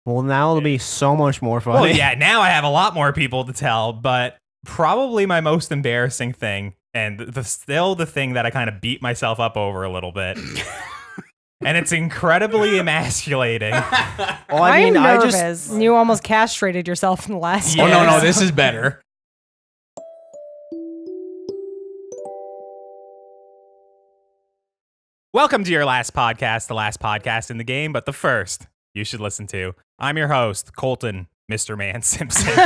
Well, now it'll be so much more funny. Well, yeah, now I have a lot more people to tell, but probably my most embarrassing thing, and still the thing that I kind of beat myself up over a little bit. And it's incredibly emasculating. Well, I'm nervous. You almost castrated yourself in the last Oh, no, this is better. Welcome to your last podcast, the last podcast in the game, but the first you should listen to. I'm your host, Colton, Mr. Man Simpson.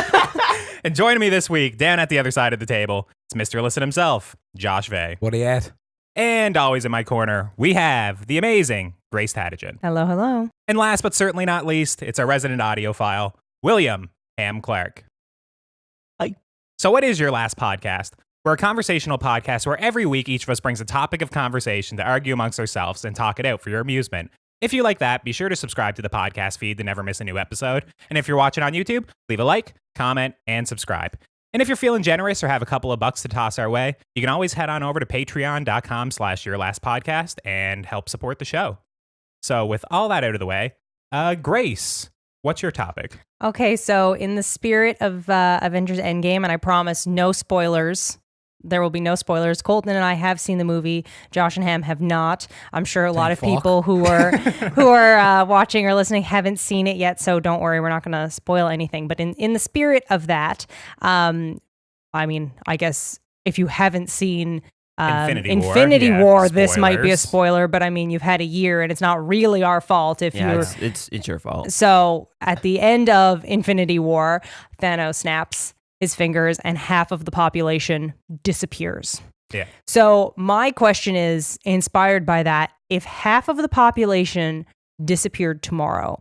And joining me this week, down at the other side of the table, it's Mr. Listen himself, Josh Vey. What are you at? And always in my corner, we have the amazing Grace Tatigian. Hello, hello. And last but certainly not least, it's our resident audiophile, William Ham Clark. Hi. So what is your last podcast? We're a conversational podcast where every week each of us brings a topic of conversation to argue amongst ourselves and talk it out for your amusement. If you like that, be sure to subscribe to the podcast feed to never miss a new episode. And if you're watching on YouTube, leave a like, comment, and subscribe. And if you're feeling generous or have a couple of bucks to toss our way, you can always head on over to patreon.com/yourlastpodcast and help support the show. So with all that out of the way, Grace, what's your topic? Okay, so in the spirit of Avengers Endgame, and I promise no spoilers. There will be no spoilers. Colton and I have seen the movie. Josh and Ham have not. I'm sure a lot of people who are watching or listening haven't seen it yet. So don't worry, we're not going to spoil anything. But in the spirit of that, I mean, I guess if you haven't seen Infinity War, this might be a spoiler. But I mean, you've had a year, and it's not really our fault if you're. It's your fault. So at the end of Infinity War, Thanos snaps his fingers and half of the population disappears. Yeah. So my question is inspired by that. If half of the population disappeared tomorrow,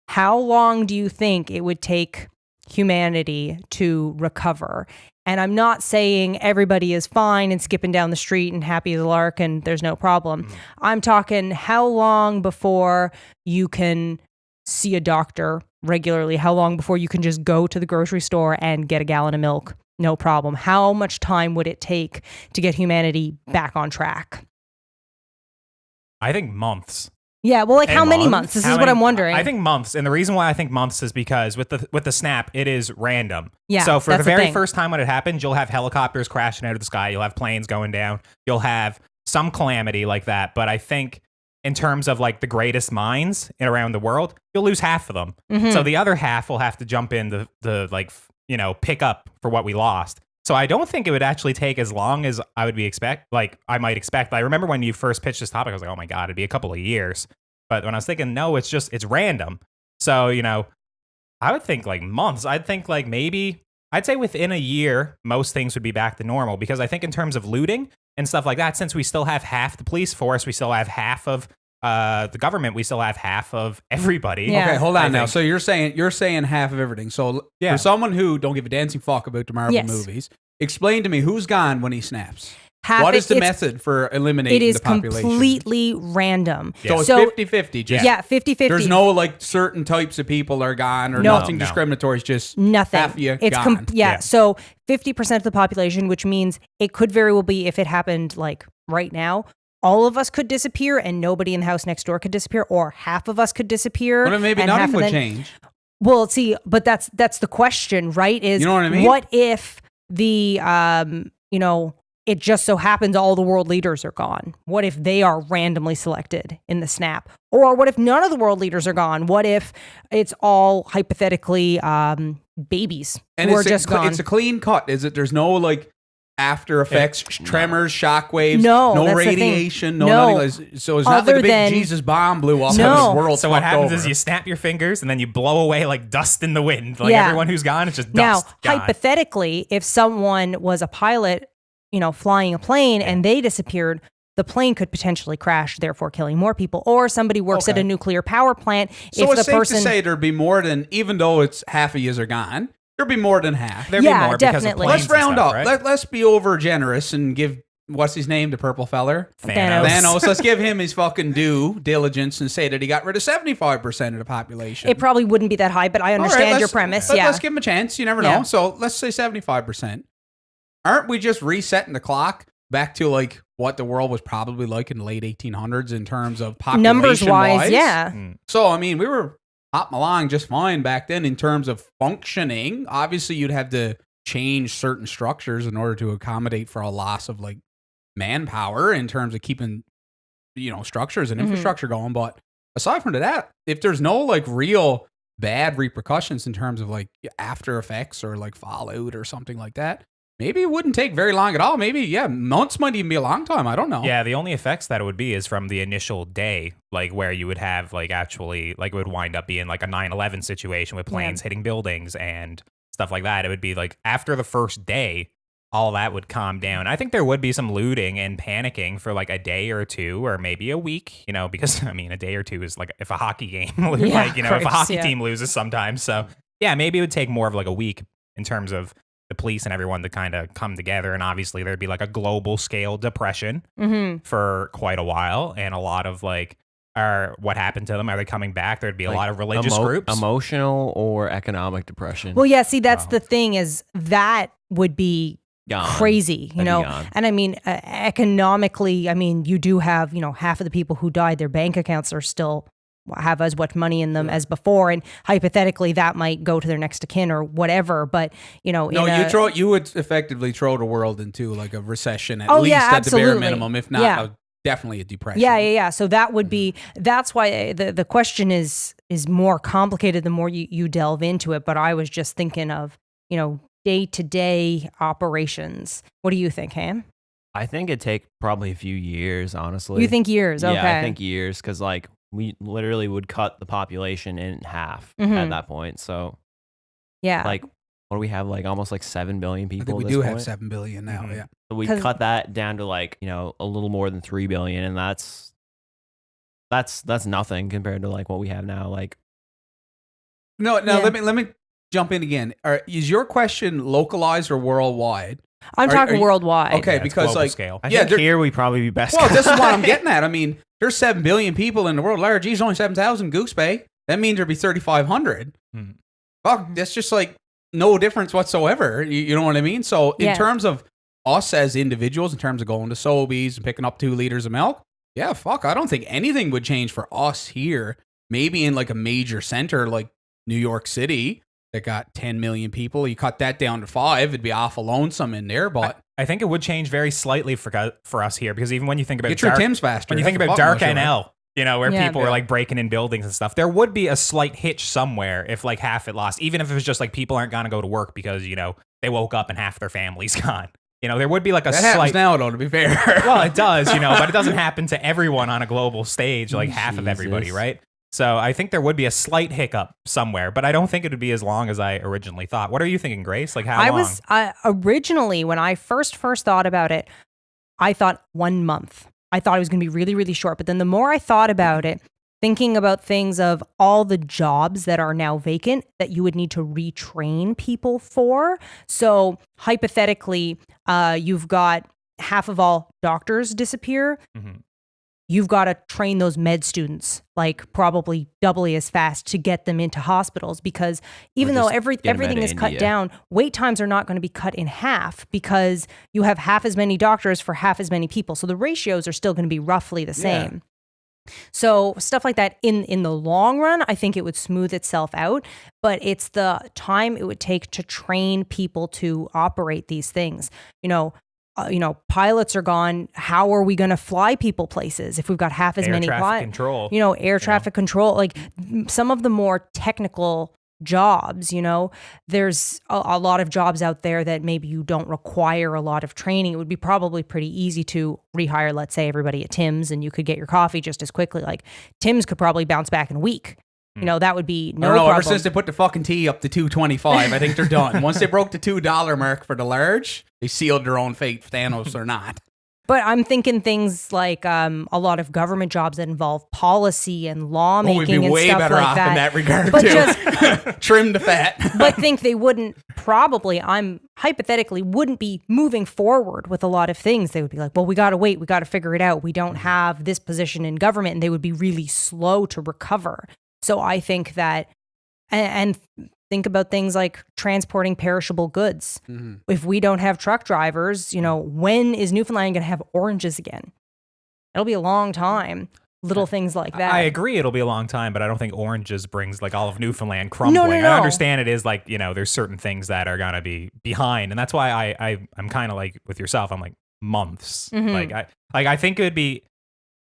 how long do you think it would take humanity to recover? And I'm not saying everybody is fine and skipping down the street and happy as a lark and there's no problem. I'm talking how long before you can see a doctor regularly? How long before you can just go to the grocery store and get a gallon of milk? No problem. How much time would it take to get humanity back on track? I think months. Yeah, well, like how many months? This is what I'm wondering. I think months, and the reason why I think months is because with the snap, it is random. Yeah, so for the very thing. first time when it happens, you'll have helicopters crashing out of the sky, you'll have planes going down, you'll have some calamity like that. But I think in terms of like the greatest minds around the world, you'll lose half of them. Mm-hmm. So the other half will have to jump in the like, you know, pick up for what we lost. So I don't think it would actually take as long as I would I might expect. I remember when you first pitched this topic, I was like, oh my God, it'd be a couple of years. But when I was thinking, no, it's random. So, you know, I would think like months. I'd think like I'd say within a year, most things would be back to normal, because I think in terms of looting and stuff like that, since we still have half the police force, we still have half of the government, we still have half of everybody. Yeah. Okay, hold on now. So you're saying half of everything. So for someone who don't give a dancing fuck about the Marvel movies, explain to me who's gone when he snaps. What is the method for eliminating the population? It is completely random. Yeah. So it's 50-50. Yeah, 50-50. There's no like certain types of people are gone or nothing discriminatory. It's just nothing. Half of you it's gone. So 50% of the population, which means it could very well be, if it happened like right now, all of us could disappear and nobody in the house next door could disappear, or half of us could disappear. Well, maybe nothing would change. Well, see, but that's the question, right? Is, you know what I mean? What if the it just so happens all the world leaders are gone? What if they are randomly selected in the snap? Or what if none of the world leaders are gone? What if it's all hypothetically babies who are just gone? It's a clean cut, is it? There's no like after effects, tremors, shockwaves, no radiation, nothing. So it's not like a big Jesus bomb blew up. No. This world. So what happens is you snap your fingers and then you blow away like dust in the wind. Like everyone who's gone is just dust. Now, hypothetically, if someone was a pilot, flying a plane and they disappeared, the plane could potentially crash, therefore killing more people. Or somebody works at a nuclear power plant. So it's safe to say there'd be more than, even though it's half of yous are gone, there'd be more than half. There'd be more definitely. Let's round up. Right? Let's be over generous and give, what's his name, the purple feller? Thanos. Let's give him his fucking due diligence and say that he got rid of 75% of the population. It probably wouldn't be that high, but I understand your premise. Let's give him a chance. You never know. So let's say 75%. Aren't we just resetting the clock back to like what the world was probably like in the late 1800s in terms of population numbers wise? Yeah. So I mean, we were hopping along just fine back then in terms of functioning. Obviously, you'd have to change certain structures in order to accommodate for a loss of like manpower in terms of keeping, structures and infrastructure going. But aside from that, if there's no like real bad repercussions in terms of like after effects or like fallout or something like that, maybe it wouldn't take very long at all. Maybe, months might even be a long time. I don't know. Yeah, the only effects that it would be is from the initial day, like where you would have like actually, like it would wind up being like a 9/11 situation with planes hitting buildings and stuff like that. It would be like after the first day, all that would calm down. I think there would be some looting and panicking for like a day or two or maybe a week, because I mean, a day or two is like if a hockey game, if a hockey team loses sometimes. So yeah, maybe it would take more of like a week in terms of the police and everyone to kind of come together. And obviously there'd be like a global scale depression for quite a while. And a lot of like, what happened to them? Are they coming back? There'd be a lot of religious groups. Emotional or economic depression. Well, yeah, see, that's the thing is that would be crazy, And I mean, economically, I mean, you do have, half of the people who died, their bank accounts are still have as much money in them as before, and hypothetically that might go to their next of kin or whatever. But you would effectively throw the world into like a recession at least at the bare minimum, if not definitely a depression. Yeah. So that would be that's why the question is more complicated the more you delve into it. But I was just thinking of day-to-day operations. What do you think, Ham? I think it'd take probably a few years, honestly. You think years? Okay. Yeah, I think years, because like we literally would cut the population in half at that point. So like what do we have, like almost like 7 billion people? I think we do have 7 billion now. Yeah. So we cut that down to like a little more than 3 billion, and that's nothing compared to like what we have now. Like let me jump in again. Is your question localized or worldwide? I'm talking worldwide. Okay, because like scale. I think here we probably be best. Well, this is what I'm getting at. I mean, there's 7 billion people in the world. Larry G's only 7,000 Goose Bay. That means there'd be 3,500. Fuck, that's just like no difference whatsoever. You know what I mean? So in terms of us as individuals, in terms of going to Sobeys and picking up 2 liters of milk, I don't think anything would change for us here. Maybe in like a major center like New York City that got 10 million people, you cut that down to 5, it'd be awful lonesome in there. But I think it would change very slightly for us here, because even when you think about Tim's faster, when you think about dark NL, where people were like breaking in buildings and stuff, there would be a slight hitch somewhere if like half it lost, even if it was just like people aren't gonna go to work because they woke up and half their family's gone. There would be like a that slight. Happens now, though, to be fair. Well, it does, but it doesn't happen to everyone on a global stage, like half of everybody, right? So I think there would be a slight hiccup somewhere, but I don't think it would be as long as I originally thought. What are you thinking, Grace? Like how long? Originally, when I first thought about it, I thought 1 month. I thought it was going to be really, really short. But then the more I thought about it, thinking about things of all the jobs that are now vacant that you would need to retrain people for. So hypothetically, you've got half of all doctors disappear. You've got to train those med students like probably doubly as fast to get them into hospitals, because even though everything is cut down, wait times are not going to be cut in half because you have half as many doctors for half as many people. So the ratios are still going to be roughly the same. So stuff like that in the long run, I think it would smooth itself out, but it's the time it would take to train people to operate these things. Pilots are gone. How are we going to fly people places if we've got half as many pilots? Air traffic control, like some of the more technical jobs, there's a lot of jobs out there that maybe you don't require a lot of training. It would be probably pretty easy to rehire, let's say, everybody at Tim's, and you could get your coffee just as quickly. Like Tim's could probably bounce back in a week. That would be no problem. Ever since they put the fucking tea up to $2.25, I think they're done. Once they broke the $2 mark for the large, they sealed their own fate, Thanos or not. But I'm thinking things like a lot of government jobs that involve policy and lawmaking and stuff like that. We'd be way better off in that regard, but too. Just trim the fat. But think they wouldn't hypothetically wouldn't be moving forward with a lot of things. They would be like, well, we got to wait. We got to figure it out. We don't have this position in government, and they would be really slow to recover. So I think that, and think about things like transporting perishable goods. If we don't have truck drivers, when is Newfoundland going to have oranges again? It'll be a long time. little things like that. I agree it'll be a long time, but I don't think oranges brings like all of Newfoundland crumbling. No. I understand it is like, there's certain things that are going to be behind. And that's why I'm kind of like with yourself, I'm like months. Mm-hmm. I think it would be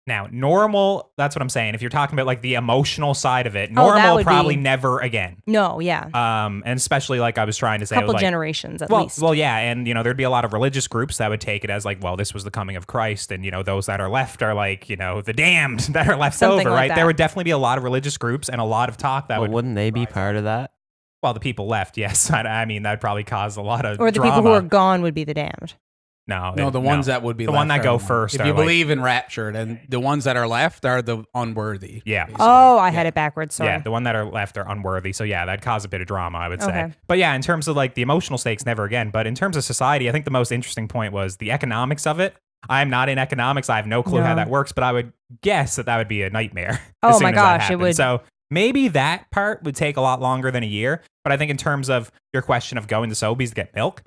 now normal. That's what I'm saying. If you're talking about like the emotional side of it, normal probably never again. No. Yeah. And especially like I was trying to say, couple generations at least. Well, yeah. And, there'd be a lot of religious groups that would take it as like, well, this was the coming of Christ. And, those that are left are like, the damned that are left Something over, like right? that. There would definitely be a lot of religious groups and a lot of talk that wouldn't they be part of that? Well, the people left, yes. I mean, that'd probably cause a lot of or the drama. people who are gone would be the damned. No, the ones that would be the left one that go first. If you believe in rapture, then the ones that are left are the unworthy. Yeah. Basically. Oh, I had it backwards. Sorry. Yeah, the one that are left are unworthy. So yeah, that'd cause a bit of drama, I would say. But yeah, in terms of like the emotional stakes, never again. But in terms of society, I think the most interesting point was the economics of it. I'm not in economics. I have no clue how that works, but I would guess that would be a nightmare. Oh my gosh, it would. So maybe that part would take a lot longer than a year. But I think in terms of your question of going to Sobeys to get milk,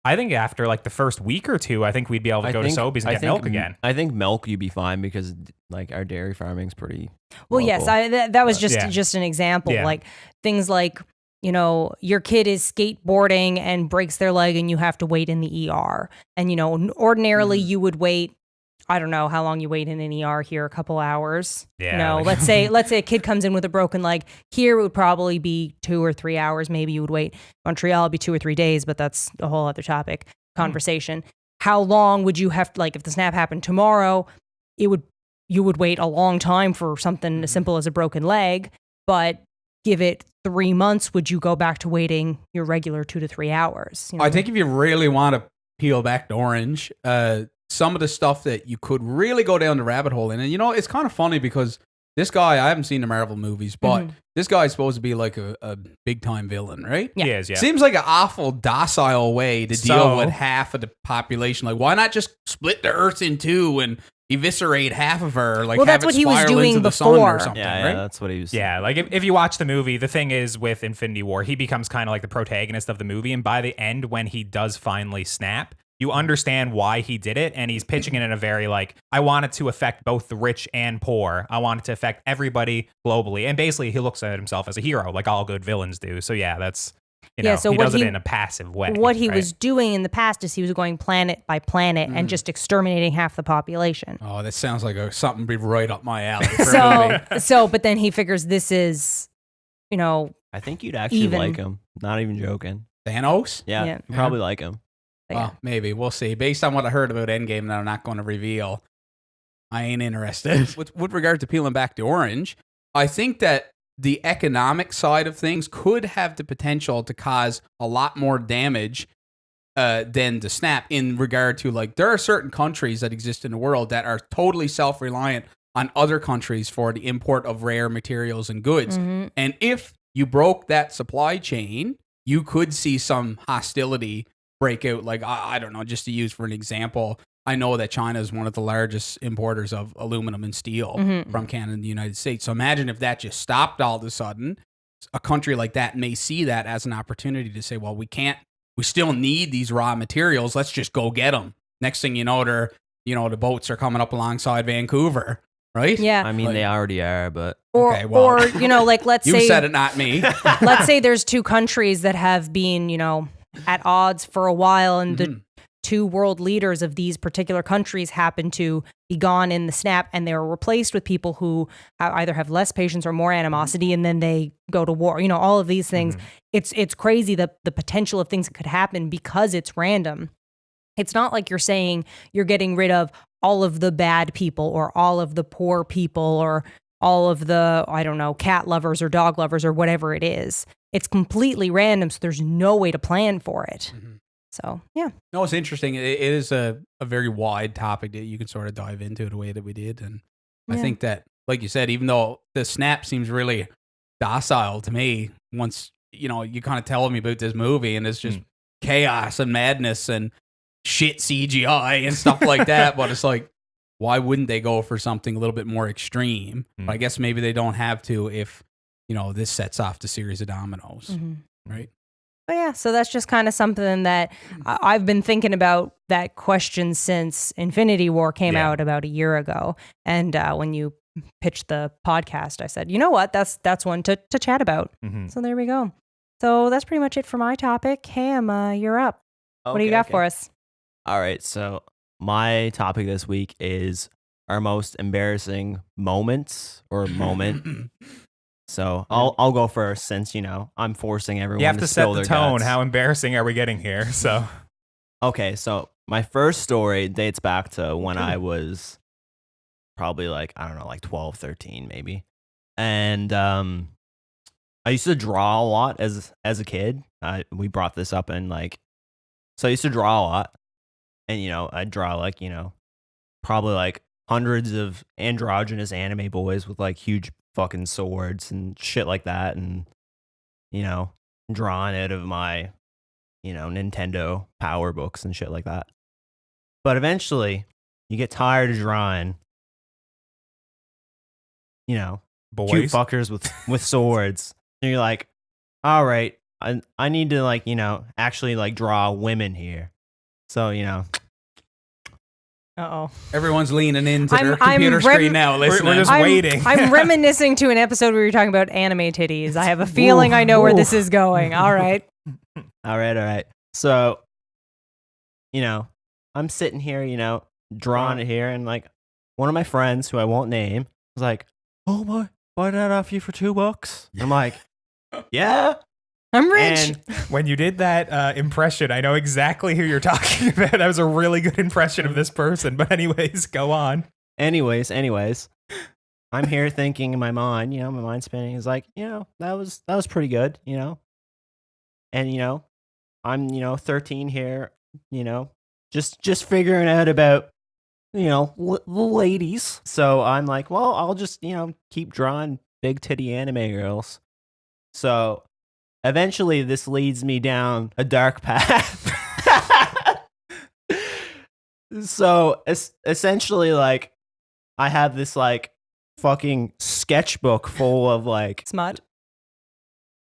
I think after like the first week or two, I think we'd be able to go to Sobeys and get milk again. I think milk you'd be fine because like our dairy farming's pretty well, local. Yes, that was just an example. Yeah. Like things like, your kid is skateboarding and breaks their leg and you have to wait in the ER. And, ordinarily you would wait, I don't know how long you wait in an ER here, a couple hours. Yeah. Let's say a kid comes in with a broken leg. Here it would probably be 2 or 3 hours. Maybe you would wait. Montreal would be 2 or 3 days, but that's a whole other topic conversation. How long would you have to, like if the snap happened tomorrow, you would wait a long time for something as simple as a broken leg, but give it 3 months, would you go back to waiting your regular 2 to 3 hours? I think if you really want to peel back the orange, some of the stuff that you could really go down the rabbit hole in. And, it's kind of funny because this guy, I haven't seen the Marvel movies, but this guy is supposed to be like a big time villain, right? Yeah. He is, yeah. Seems like an awful docile way to deal with half of the population. Like, why not just split the earth in two and eviscerate half of her? Like, well, have that's what it he was spiral doing into the sun before. or something, Yeah, right? that's what he was. Yeah, like if you watch the movie, the thing is with Infinity War, he becomes kind of like the protagonist of the movie. And by the end, when he does finally snap, you understand why he did it, and he's pitching it in a very like, I want it to affect both the rich and poor. I want it to affect everybody globally. And basically, he looks at himself as a hero, like all good villains do. So yeah, that's, so he does it in a passive way. What he was doing in the past is he was going planet by planet and just exterminating half the population. Oh, that sounds like something be right up my alley. But then he figures this is, I think you'd actually like him. Not even joking. Thanos? Yeah. You probably like him. Well, maybe. We'll see. Based on what I heard about Endgame that I'm not going to reveal, I ain't interested. With regard to peeling back the orange, I think that the economic side of things could have the potential to cause a lot more damage than the snap in regard to, like, there are certain countries that exist in the world that are totally self-reliant on other countries for the import of rare materials and goods. Mm-hmm. And if you broke that supply chain, you could see some hostility break out. Like, I don't know, just to use for an example, I know that China is one of the largest importers of aluminum and steel from Canada and the United States. So imagine if that just stopped all of a sudden. A country like that may see that as an opportunity to say, well, we still need these raw materials. Let's just go get them. Next thing you know, the boats are coming up alongside Vancouver, right? Yeah. I mean, they already are, but. Or like, let's say. You said it, not me. Let's say there's two countries that have been, at odds for a while, and the two world leaders of these particular countries happen to be gone in the snap, and they're replaced with people who either have less patience or more animosity, and then they go to war. All of these things. It's crazy the potential of things that could happen because it's random. It's not like you're saying you're getting rid of all of the bad people or all of the poor people or all of the, I don't know, cat lovers or dog lovers or whatever it is. It's completely random, so there's no way to plan for it. So, yeah. No, it's interesting. It is a very wide topic that you can sort of dive into the way that we did. And I think that, like you said, even though the snap seems really docile to me, once, you kind of tell me about this movie and it's just chaos and madness and shit CGI and stuff like that. But it's like, why wouldn't they go for something a little bit more extreme? But I guess maybe they don't have to if, this sets off the series of dominoes, right? But yeah, so that's just kind of something that I've been thinking about that question since Infinity War came out about a year ago. And when you pitched the podcast, I said, you know what, that's one to chat about. Mm-hmm. So there we go. So that's pretty much it for my topic. Ham, you're up. What do you got for us? All right, so my topic this week is our most embarrassing moments or moment. So I'll go first since, I'm forcing everyone you have to set the tone. Guts. How embarrassing are we getting here? So, okay, so my first story dates back to when I was probably 12, 13 maybe. And I used to draw a lot as a kid. We brought this up and so I used to draw a lot. And, I'd draw probably hundreds of androgynous anime boys with huge fucking swords and shit like that, and drawn out of my Nintendo Power books and shit like that. But eventually you get tired of drawing boys, cute fuckers with swords, and you're like, all right, I need to actually draw women here. So Uh-oh. Everyone's leaning into their computer screen now. Listening. We're just waiting. I'm reminiscing to an episode where you're talking about anime titties. I have a feeling I know where this is going. All right. All right. So, I'm sitting here, drawing it here, and one of my friends who I won't name was like, "Oh my, buy that off you for $2?" I'm like, "Yeah." I'm rich. And when you did that impression, I know exactly who you're talking about. That was a really good impression of this person. But anyways, go on. Anyways, I'm here thinking in my mind, my mind spinning is like, that was pretty good, and I'm 13 here, just figuring out about the ladies. So I'm like, well, I'll just keep drawing big titty anime girls. So eventually, this leads me down a dark path. So, essentially, I have this, fucking sketchbook full of, smut.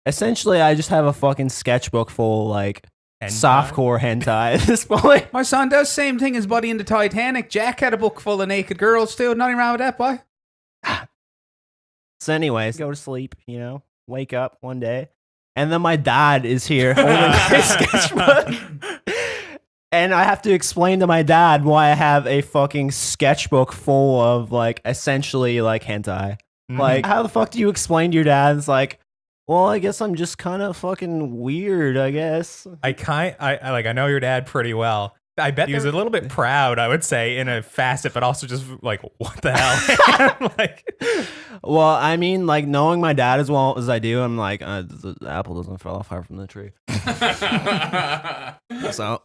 Essentially, I just have a fucking sketchbook full of, softcore hentai at this point. My son does the same thing as Buddy in the Titanic. Jack had a book full of naked girls, too. Nothing wrong with that, boy. So, anyways, go to sleep, wake up one day. And then my dad is here holding my sketchbook. And I have to explain to my dad why I have a fucking sketchbook full of, essentially, hentai. Mm-hmm. How the fuck do you explain to your dad? It's well, I guess I'm just kind of fucking weird, I guess. I know your dad pretty well. I bet he was a little bit proud, I would say, in a facet, but also just what the hell? Well, I mean, knowing my dad as well as I do, I'm the apple doesn't fall far from the tree. So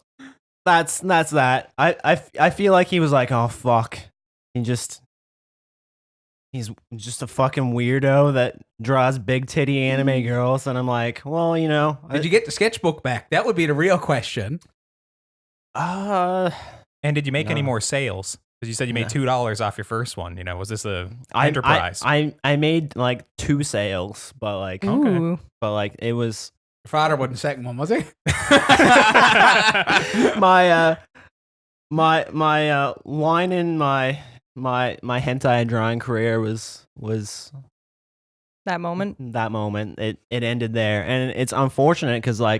that's that. I feel like he was oh fuck, he's just a fucking weirdo that draws big titty anime girls, and I'm well, Did you get the sketchbook back? That would be the real question. And did you make any more sales? Because you said you made $2 off your first one. Was this a enterprise? I made 2 sales, but Ooh. But it was your father wasn't the second one, was he? my line in my hentai drawing career was that moment. It ended there, and it's unfortunate because I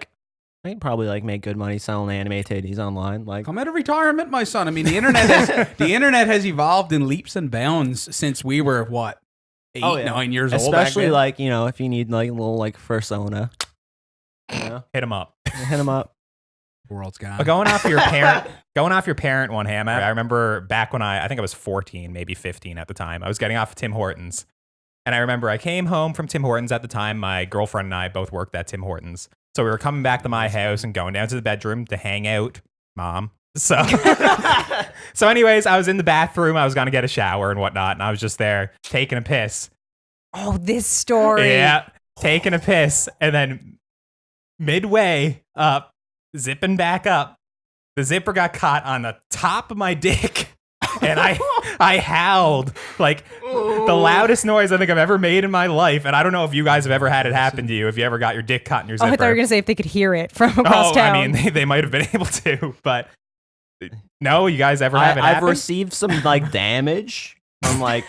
can probably make good money selling anime titties online. Come out of retirement, my son. I mean, the internet has evolved in leaps and bounds since we were 8, 9 years old. Especially if you need a little fursona, hit them up. Hit them up. World's gone. But going off your parent one, Ham. I remember back when I think I was 14, maybe 15 at the time. I was getting off of Tim Hortons, and I remember I came home from Tim Hortons at the time. My girlfriend and I both worked at Tim Hortons. So we were coming back to my house and going down to the bedroom to hang out, Mom. So anyways, I was in the bathroom. I was going to get a shower and whatnot. And I was just there taking a piss. Oh, this story. Yeah. Taking a piss. And then midway up, zipping back up, the zipper got caught on the top of my dick. And I howled like the loudest noise I think I've ever made in my life. And I don't know if you guys have ever had it happen to you, if you ever got your dick caught in your zipper. I thought you were going to say if they could hear it from across town. I mean, they might have been able to, but no, you guys ever have it happen? I've received some like damage from like,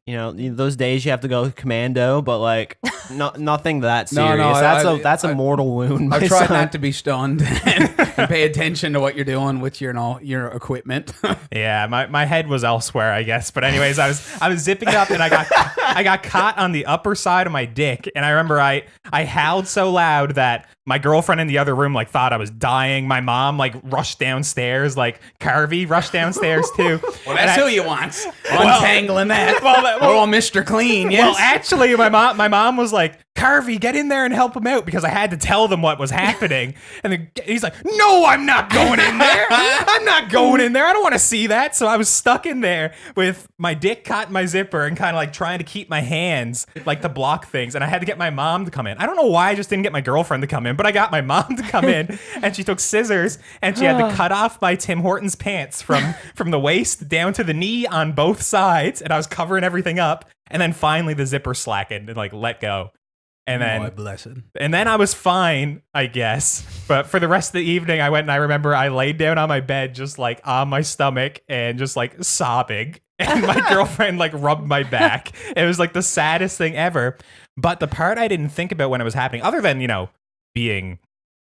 those days you have to go commando, but like nothing that serious. No, that's a mortal wound. I've tried not to be stunned and pay attention to what you're doing with your equipment. Yeah, my head was elsewhere, I guess. But anyways, I was zipping up and I got caught on the upper side of my dick, and I remember I howled so loud that my girlfriend in the other room like thought I was dying. My mom like rushed downstairs, like Carvey rushed downstairs too. Well, that's who you want. Untangling that. Well, Mr. Clean, yes. Well, actually, my mom was like, Carvey, get in there and help him out, because I had to tell them what was happening. And he's like, no, I'm not going in there. I'm not going in there. I don't want to see that. So I was stuck in there with my dick caught in my zipper and kind of like trying to keep my hands like to block things. And I had to get my mom to come in. I don't know why I just didn't get my girlfriend to come in, but I got my mom to come in, and she took scissors and she had to cut off my Tim Hortons pants from the waist down to the knee on both sides. And I was covering everything up. And then finally the zipper slackened and like let go. And then, and then I was fine, I guess. But for the rest of the evening, I went and I remember I laid down on my bed, just like on my stomach and just like sobbing. And my girlfriend like rubbed my back. It was like the saddest thing ever. But the part I didn't think about when it was happening, other than, being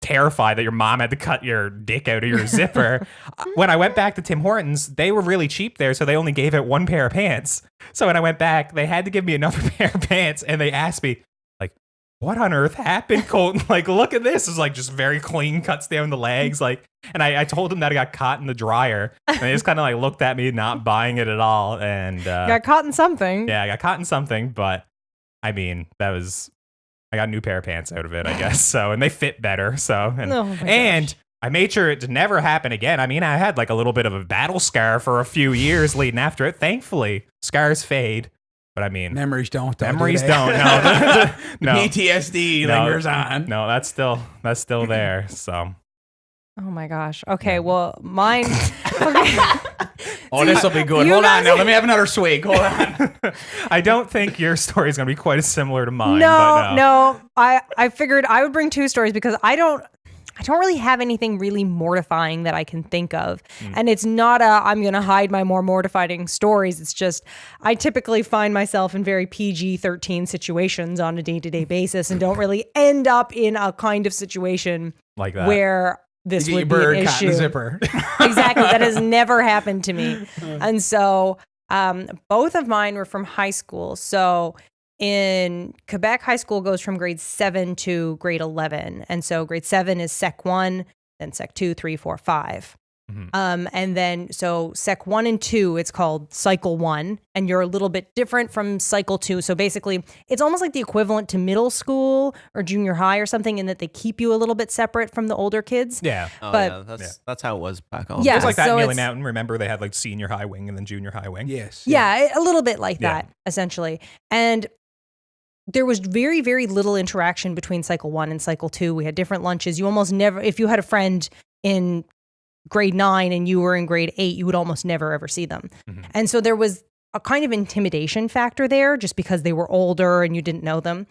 terrified that your mom had to cut your dick out of your zipper. When I went back to Tim Hortons, they were really cheap there, so they only gave out one pair of pants. So when I went back, they had to give me another pair of pants, and they asked me, like, what on earth happened, Colton? Like, look at this. It's like just very clean cuts down the legs. Like, and I told them that I got caught in the dryer, and they just kind of like looked at me, not buying it at all. And got caught in something. Yeah, I got caught in something, but I mean, I got a new pair of pants out of it, I guess. So, and they fit better. So, and I made sure it to never happen again. I mean, I had like a little bit of a battle scar for a few years leading after it. Thankfully, scars fade. But I mean, memories don't. Memories do don't. No, PTSD lingers on. No, that's still there. So. Oh my gosh. Okay. Well, mine. Okay. Oh, this will be good. Hold on now. Let me have another swig. Hold on. I don't think your story is going to be quite as similar to mine. No. I figured I would bring two stories because I don't really have anything really mortifying that I can think of. And it's not I'm going to hide my more mortifying stories. It's just I typically find myself in very PG-13 situations on a day-to-day basis and don't really end up in a kind of situation like that where this would be an issue. Zipper. Exactly. That has never happened to me. And so both of mine were from high school. So in Quebec, high school goes from grade 7 to grade 11. And so grade 7 is Sec 1, then Sec 2, 3, 4, 5. Mm-hmm. And then so Sec 1 and 2, it's called Cycle 1. And you're a little bit different from Cycle 2. So basically, it's almost like the equivalent to middle school or junior high or something in that they keep you a little bit separate from the older kids. Yeah. That's how it was back home. Yeah. It was like that in Neely Mountain. Remember, they had like senior high wing and then junior high wing. Yes. Yeah, a little bit like that, essentially. And there was very, very little interaction between Cycle 1 and Cycle 2. We had different lunches. You almost never, if you had a friend in grade 9 and you were in grade 8, you would almost never ever see them. Mm-hmm. And so there was a kind of intimidation factor there just because they were older and you didn't know them.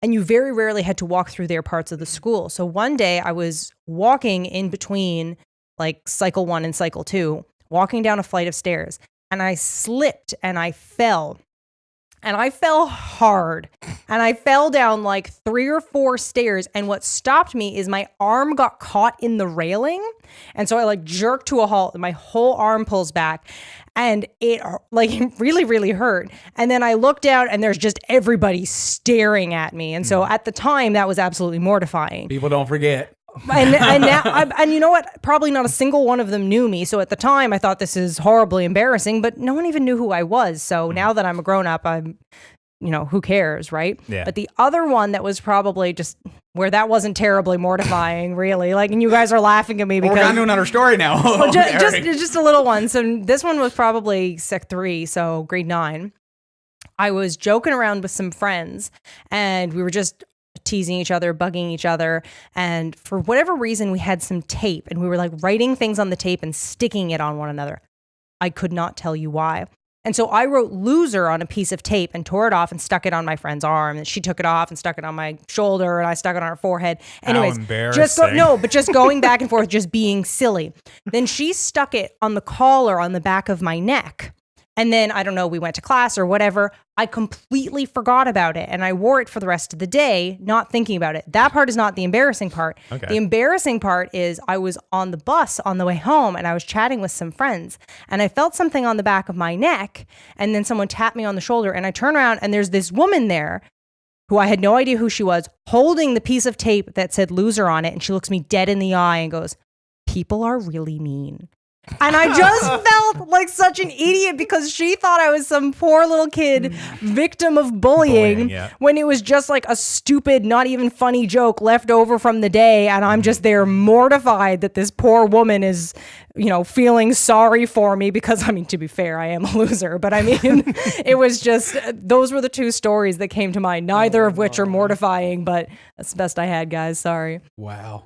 And you very rarely had to walk through their parts of the school. So one day I was walking in between like Cycle 1 and Cycle 2, walking down a flight of stairs, and I slipped and I fell. And I fell hard, and I fell down like 3 or 4 stairs. And what stopped me is my arm got caught in the railing. And so I like jerked to a halt, and my whole arm pulls back, and it like really, really hurt. And then I looked down, and there's just everybody staring at me. And so at the time, that was absolutely mortifying. People don't forget. And now, and you know what? Probably not a single one of them knew me. So at the time, I thought this is horribly embarrassing, but no one even knew who I was. So now that I'm a grown up, I'm, who cares, right? Yeah. But the other one that was probably just where that wasn't terribly mortifying, really. Like, and you guys are laughing at me because we're on to another story now. Well, just a little one. So this one was probably Sec 3, so grade 9. I was joking around with some friends, and we were just teasing each other, bugging each other. And for whatever reason, we had some tape and we were like writing things on the tape and sticking it on one another. I could not tell you why. And so I wrote loser on a piece of tape and tore it off and stuck it on my friend's arm. And she took it off and stuck it on my shoulder, and I stuck it on her forehead. Anyways, How embarrassing. just going back and forth, just being silly. Then she stuck it on the collar on the back of my neck. And then, I don't know, we went to class or whatever. I completely forgot about it. And I wore it for the rest of the day, not thinking about it. That part is not the embarrassing part. Okay. The embarrassing part is I was on the bus on the way home and I was chatting with some friends. And I felt something on the back of my neck. And then someone tapped me on the shoulder. And I turn around and there's this woman there who I had no idea who she was, holding the piece of tape that said loser on it. And she looks me dead in the eye and goes, "People are really mean." And I just felt like such an idiot because she thought I was some poor little kid victim of bullying yeah. when it was just like a stupid, not even funny joke left over from the day. And I'm just there mortified that this poor woman is, feeling sorry for me because, I mean, to be fair, I am a loser. But I mean, it was just, those were the two stories that came to mind, neither of which are mortifying, but that's the best I had, guys. Sorry. Wow.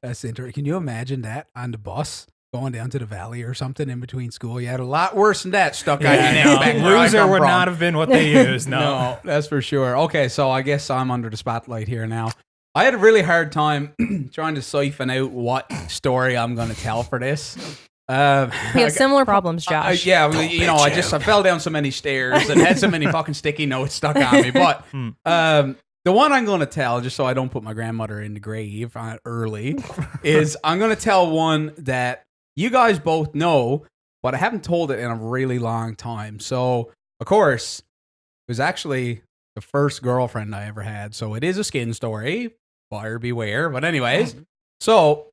That's interesting. Can you imagine that on the bus? Going down to the valley or something in between school. You had a lot worse than that stuck on your neck. Back where I Loser come would from. not have been what they used. No, that's for sure. Okay, so I guess I'm under the spotlight here now. I had a really hard time trying to siphon out what story I'm going to tell for this. We have similar problems, Josh. I fell down so many stairs and had so many fucking sticky notes stuck on me. But the one I'm going to tell, just so I don't put my grandmother in the grave early, is I'm going to tell one that you guys both know, but I haven't told it in a really long time. So, of course, it was actually the first girlfriend I ever had. So it is a skin story. Buyer beware. But anyways, so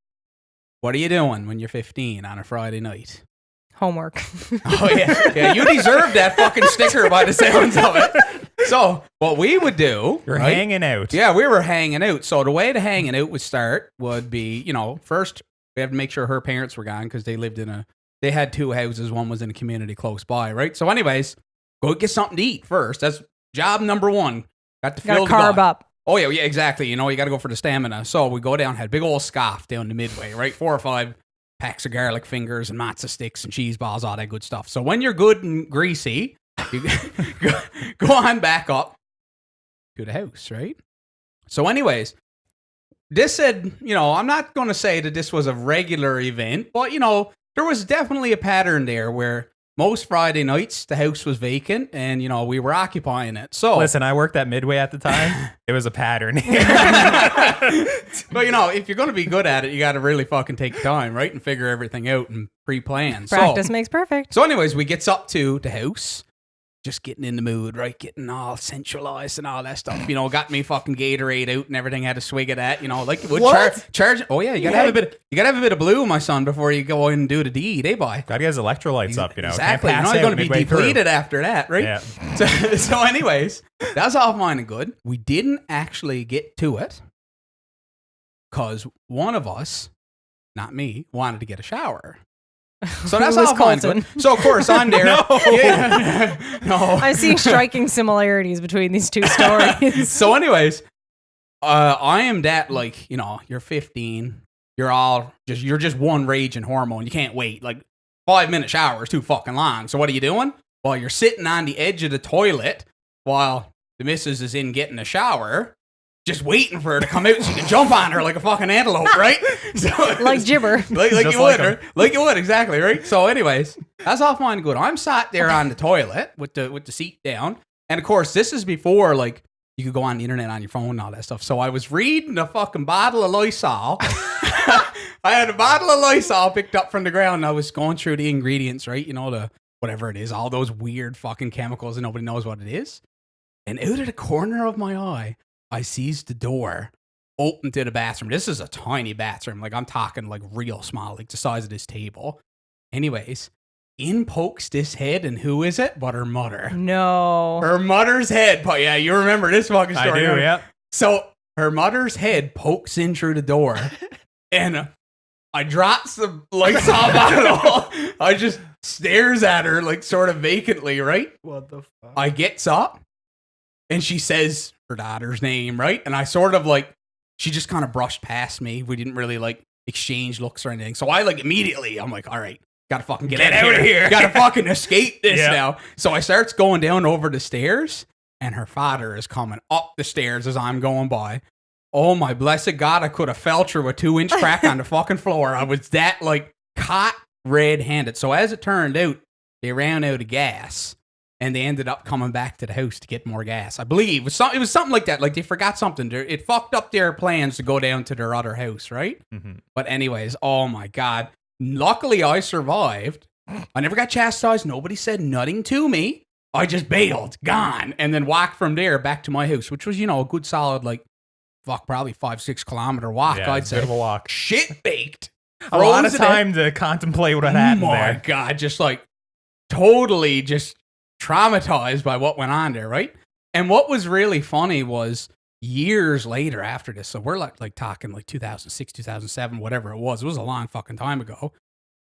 what are you doing when you're 15 on a Friday night? Homework. Oh, yeah. Yeah, you deserve that fucking sticker by the sounds of it. So what we would do... You're right? hanging out. Yeah, we were hanging out. So the way the hanging out would be, first... We have to make sure her parents were gone because they had two houses. One was in a community close by, right? So anyways, go get something to eat first. That's job number one. Got to fill the carb gut. up. Oh, yeah, exactly. You got to go for the stamina. So we go down, had a big old scoff down the midway, right? 4 or 5 packs of garlic fingers and matzo sticks and cheese balls, all that good stuff. So when you're good and greasy, you go on back up to the house, right? So anyways... This said, I'm not going to say that this was a regular event, but, there was definitely a pattern there where most Friday nights the house was vacant and, we were occupying it. So listen, I worked at Midway at the time. It was a pattern. But, if you're going to be good at it, you got to really fucking take time, right? And figure everything out and pre-plan. Practice makes perfect. So anyways, we gets up to the house. Just getting in the mood, right? Getting all sensualized and all that stuff. Got me fucking Gatorade out and everything. Had a swig of that. Like you would charge. Oh yeah, you gotta have a bit of blue, my son, before you go in and do the deed. Hey, boy. Gotta get his electrolytes up. Exactly. Can't You're pass not out going to be midway through. depleted after that, right? Yeah. So anyways, that's all fine and good. We didn't actually get to it because one of us, not me, wanted to get a shower. So that's all fine. So of course I'm there. No. Yeah. No. I'm seeing striking similarities between these two stories. So anyways, I am that you're 15, you're just one raging hormone. You can't wait. 5-minute shower is too fucking long. So what are you doing? Well, you're sitting on the edge of the toilet while the missus is in getting a shower. Just waiting for her to come out so you can jump on her like a fucking antelope, right? So, like Gibber. Like you would, right? Like you would, exactly, right? So anyways, that's all fine and good. I'm sat there on the toilet with the seat down. And of course, this is before, you could go on the internet on your phone and all that stuff. So I was reading a fucking bottle of Lysol. I had a bottle of Lysol picked up from the ground and I was going through the ingredients, right? The whatever it is, all those weird fucking chemicals and nobody knows what it is. And out of the corner of my eye, I sees the door open to the bathroom. This is a tiny bathroom. I'm talking real small, the size of this table. Anyways, in pokes this head, and who is it but her mother? No. Her mother's head. But yeah, you remember this fucking story. I do, yeah. So her mother's head pokes in through the door, and I drops the Lysol bottle. I just stares at her sort of vacantly, right? What the fuck? I gets up, and she says her daughter's name, right? And I sort of she just kind of brushed past me. We didn't really exchange looks or anything. So I immediately, I'm all right, gotta fucking get out of here. Gotta fucking escape this now. So I starts going down over the stairs, and her father is coming up the stairs as I'm going by. Oh my blessed God, I could have fell through a 2-inch crack on the fucking floor. I was that like caught red-handed. So as it turned out, they ran out of gas. And they ended up coming back to the house to get more gas. I believe it was something like that. Like they forgot something. It fucked up their plans to go down to their other house, right? Mm-hmm. But anyways, oh my God. Luckily, I survived. I never got chastised. Nobody said nothing to me. I just bailed, gone, and then walked from there back to my house, which was, a good solid, probably 5-6 kilometer walk. Yeah, I'd say. Bit of a walk. Shit baked. A lot of time to contemplate what happened there. Oh my God. Just totally just traumatized by what went on there, right? And what was really funny was years later after this, so we're talking 2006, 2007, whatever it was a long fucking time ago.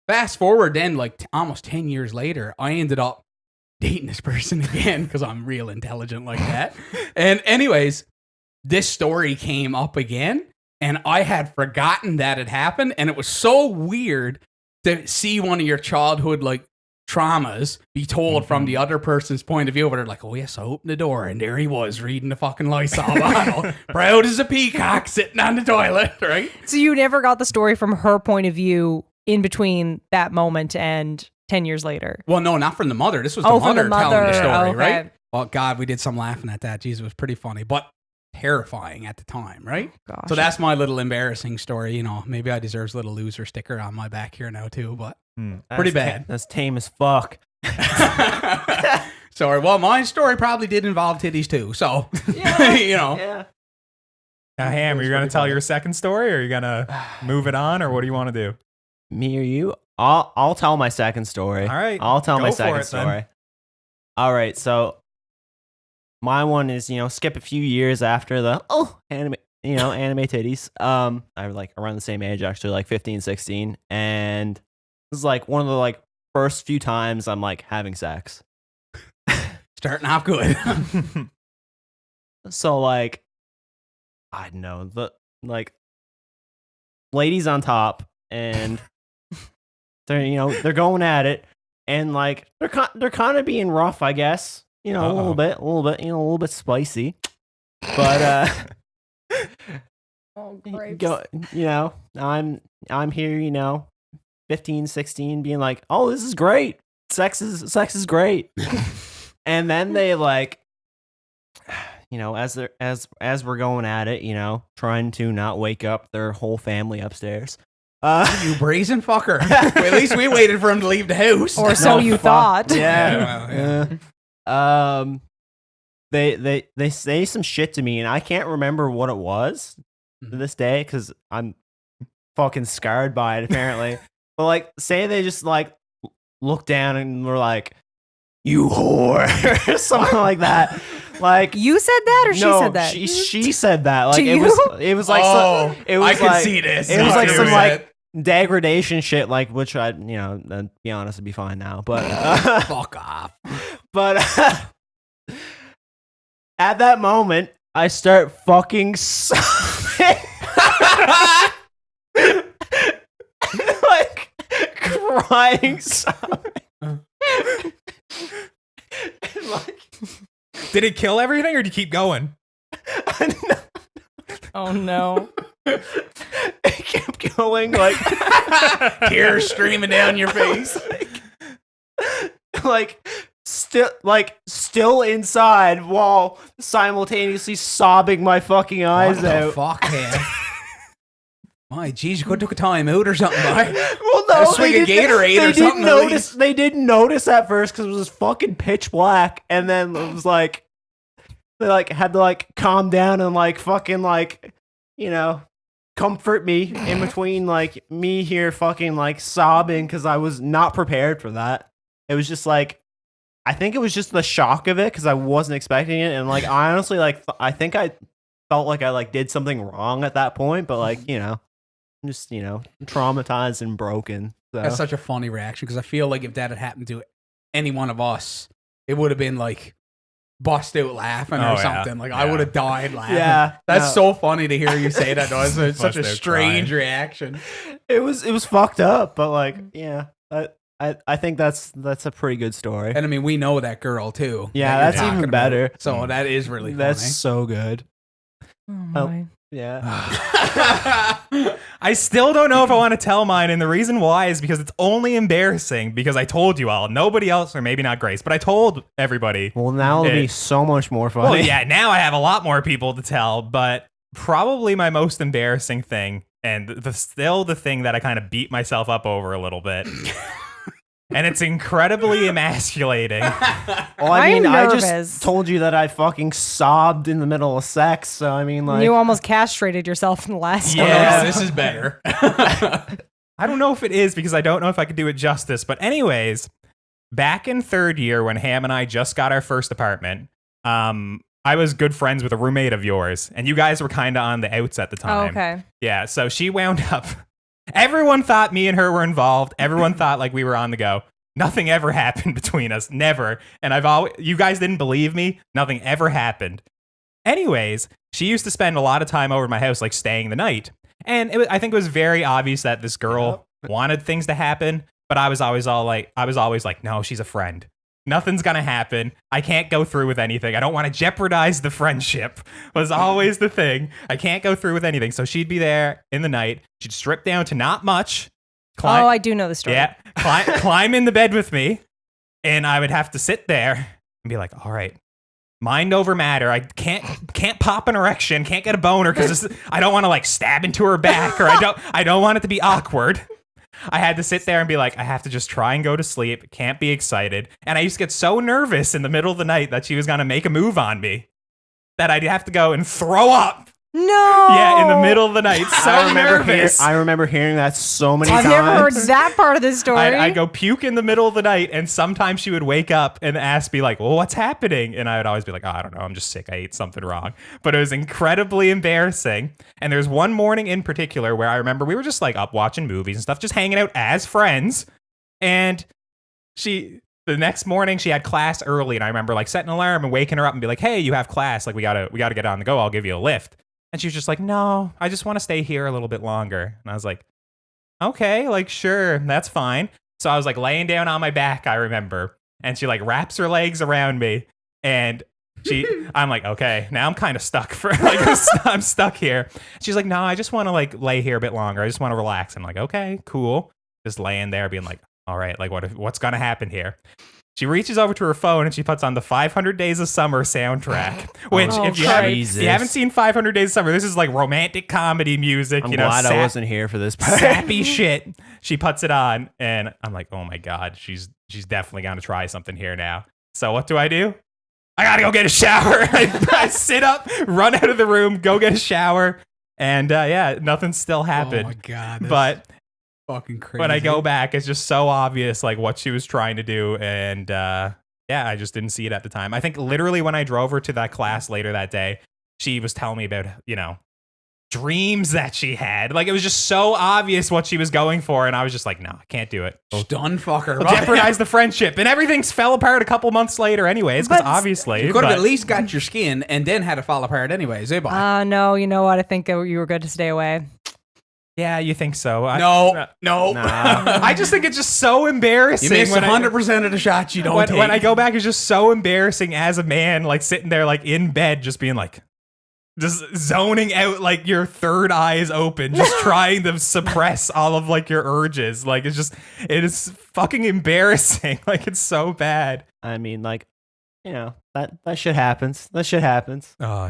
Fast forward then, almost 10 years later, I ended up dating this person again because I'm real intelligent like that. And anyways, this story came up again, and I had forgotten that it happened, and it was so weird to see one of your childhood traumas be told from the other person's point of view, where they're like, oh yes, I opened the door and there he was reading the fucking Lysol bottle, proud as a peacock sitting on the toilet, right? So you never got the story from her point of view in between that moment and 10 years later? Well, no, not from the mother. This was the mother telling the story, okay. right? Well, God, we did some laughing at that. Jesus, it was pretty funny, but terrifying at the time, right? Gosh. So that's my little embarrassing story. Maybe I deserve a little loser sticker on my back here now too, but pretty bad. That's tame as fuck. Sorry. Well, my story probably did involve titties too. So, Yeah. Now, Ham, are you going to tell your second story, or are you going to move it on, or what do you want to do? Me or you? I'll tell my second story. All right. I'll tell Go my for second it, story. then. All right. So my one is, skip a few years after the anime titties. I was around the same age, actually, 15, 16. And this is one of the first few times I'm having sex. Starting off good. So I don't know, the ladies on top, and they're going at it, and they're kind of being rough, I guess. A little bit, a little bit spicy. But I'm here, 15, 16, being oh, this is great. Sex is great. And then they as we're going at it, trying to not wake up their whole family upstairs. You brazen fucker. Well, at least we waited for him to leave the house. Or so you thought. Yeah. They say some shit to me, and I can't remember what it was to this day because I'm fucking scarred by it apparently. But say they just look down and were like, "You whore," or something like that. You said that, or she said that? She said that. To you? It was I can see this. It was some degradation shit, which I, to be honest, would be fine now. But fuck off. But at that moment, I start fucking sobbing. Crying, sobbing. And did it kill everything, or did you keep going? Oh no. It kept going, tears streaming down your face. Still inside while simultaneously sobbing my fucking eyes out. Fuck, man. My geez, you could have took a time out or something, boy. Well, no, swing a Gatorade or something. They didn't notice at first because it was fucking pitch black, and then it was they had to calm down and fucking comfort me in between me here fucking sobbing because I was not prepared for that. It was just I think it was just the shock of it because I wasn't expecting it, and I honestly I think I felt I did something wrong at that point, but I'm just traumatized and broken. So. That's such a funny reaction because I feel if that had happened to any one of us, it would have been bust out laughing or something. I would have died laughing. Yeah, that's so funny to hear you say that. Though. It's such a strange reaction. It was fucked up, but yeah. I think that's a pretty good story. And I mean, we know that girl too. Yeah, that you're that's talking even about. better. So that is really That's funny. so good. Oh my. Yeah. I still don't know if I want to tell mine, and the reason why is because it's only embarrassing because I told you all. Nobody else, or maybe not Grace, but I told everybody. Well, now it'll be so much more funny. Well, yeah, now I have a lot more people to tell, but probably my most embarrassing thing, and still the thing that I kind of beat myself up over a little bit. And it's incredibly emasculating. Well, I mean, I just told you that I fucking sobbed in the middle of sex. So, I mean, like. You almost castrated yourself in the last one. Yeah, this is better. I don't know if it is because I don't know if I could do it justice. But anyways, back in third year when Ham and I just got our first apartment, I was good friends with a roommate of yours. And you guys were kind of on the outs at the time. Oh, okay. Yeah, so she wound up. Everyone thought me and her were involved. Everyone thought like we were on the go. Nothing ever happened between us. Never. And you guys didn't believe me. Nothing ever happened. Anyways, she used to spend a lot of time over at my house, like staying the night. And I think it was very obvious that this girl wanted things to happen. But I was always like, no, she's a friend. Nothing's going to happen. I can't go through with anything. I don't want to jeopardize the friendship was always the thing. I can't go through with anything. So she'd be there in the night. She'd strip down to not much. I do know the story. Yeah. Climb in the bed with me. And I would have to sit there and be like, all right, mind over matter. I can't pop an erection. Can't get a boner because I don't want to like stab into her back or I don't want it to be awkward. I had to sit there and be like, I have to just try and go to sleep. Can't be excited. And I used to get so nervous in the middle of the night that she was going to make a move on me that I'd have to go and throw up. No. Yeah, in the middle of the night. So nervous. I remember hearing that so many times. I've never heard that part of the story. I'd go puke in the middle of the night, and sometimes she would wake up and ask me like, well, what's happening? And I would always be like, oh, I don't know. I'm just sick. I ate something wrong. But it was incredibly embarrassing. And there's one morning in particular where I remember we were just like up watching movies and stuff, just hanging out as friends. And the next morning she had class early, and I remember like setting an alarm and waking her up and be like, hey, you have class. Like we gotta get on the go. I'll give you a lift. And she was just like, no, I just want to stay here a little bit longer. And I was like, okay, like, sure, that's fine. So I was like laying down on my back, I remember. And she like wraps her legs around me. And I'm like, okay, now I'm kind of stuck I'm stuck here. She's like, no, I just want to like lay here a bit longer. I just want to relax. I'm like, okay, cool. Just laying there being like, all right, like what's going to happen here? She reaches over to her phone and she puts on the 500 Days of Summer soundtrack, which if you haven't seen 500 Days of Summer, this is like romantic comedy music. I'm glad I wasn't here for this part. Sappy shit. She puts it on and I'm like, oh my God, she's definitely going to try something here now. So what do? I got to go get a shower. I sit up, run out of the room, go get a shower. And yeah, nothing still happened. Oh my God. But fucking crazy. when I go back, it's just so obvious like what she was trying to do. And yeah, I just didn't see it at the time. I think literally when I drove her to that class later that day, she was telling me about, dreams that she had. Like it was just so obvious what she was going for. And I was just like, no, I can't do it. Done fucker. Jeopardize the friendship. And everything fell apart a couple months later anyways, because obviously. You could have at least got your skin and then had it fall apart anyways. No, you know what? I think you were good to stay away. Yeah, you think so? No. I just think it's just so embarrassing. You missed 100% of the shots you don't take. When I go back, it's just so embarrassing as a man, like sitting there, like in bed, just being like, just zoning out, like your third eye is open, just trying to suppress all of like your urges. Like it is fucking embarrassing. Like it's so bad. I mean, like, that shit happens. That shit happens. Oh,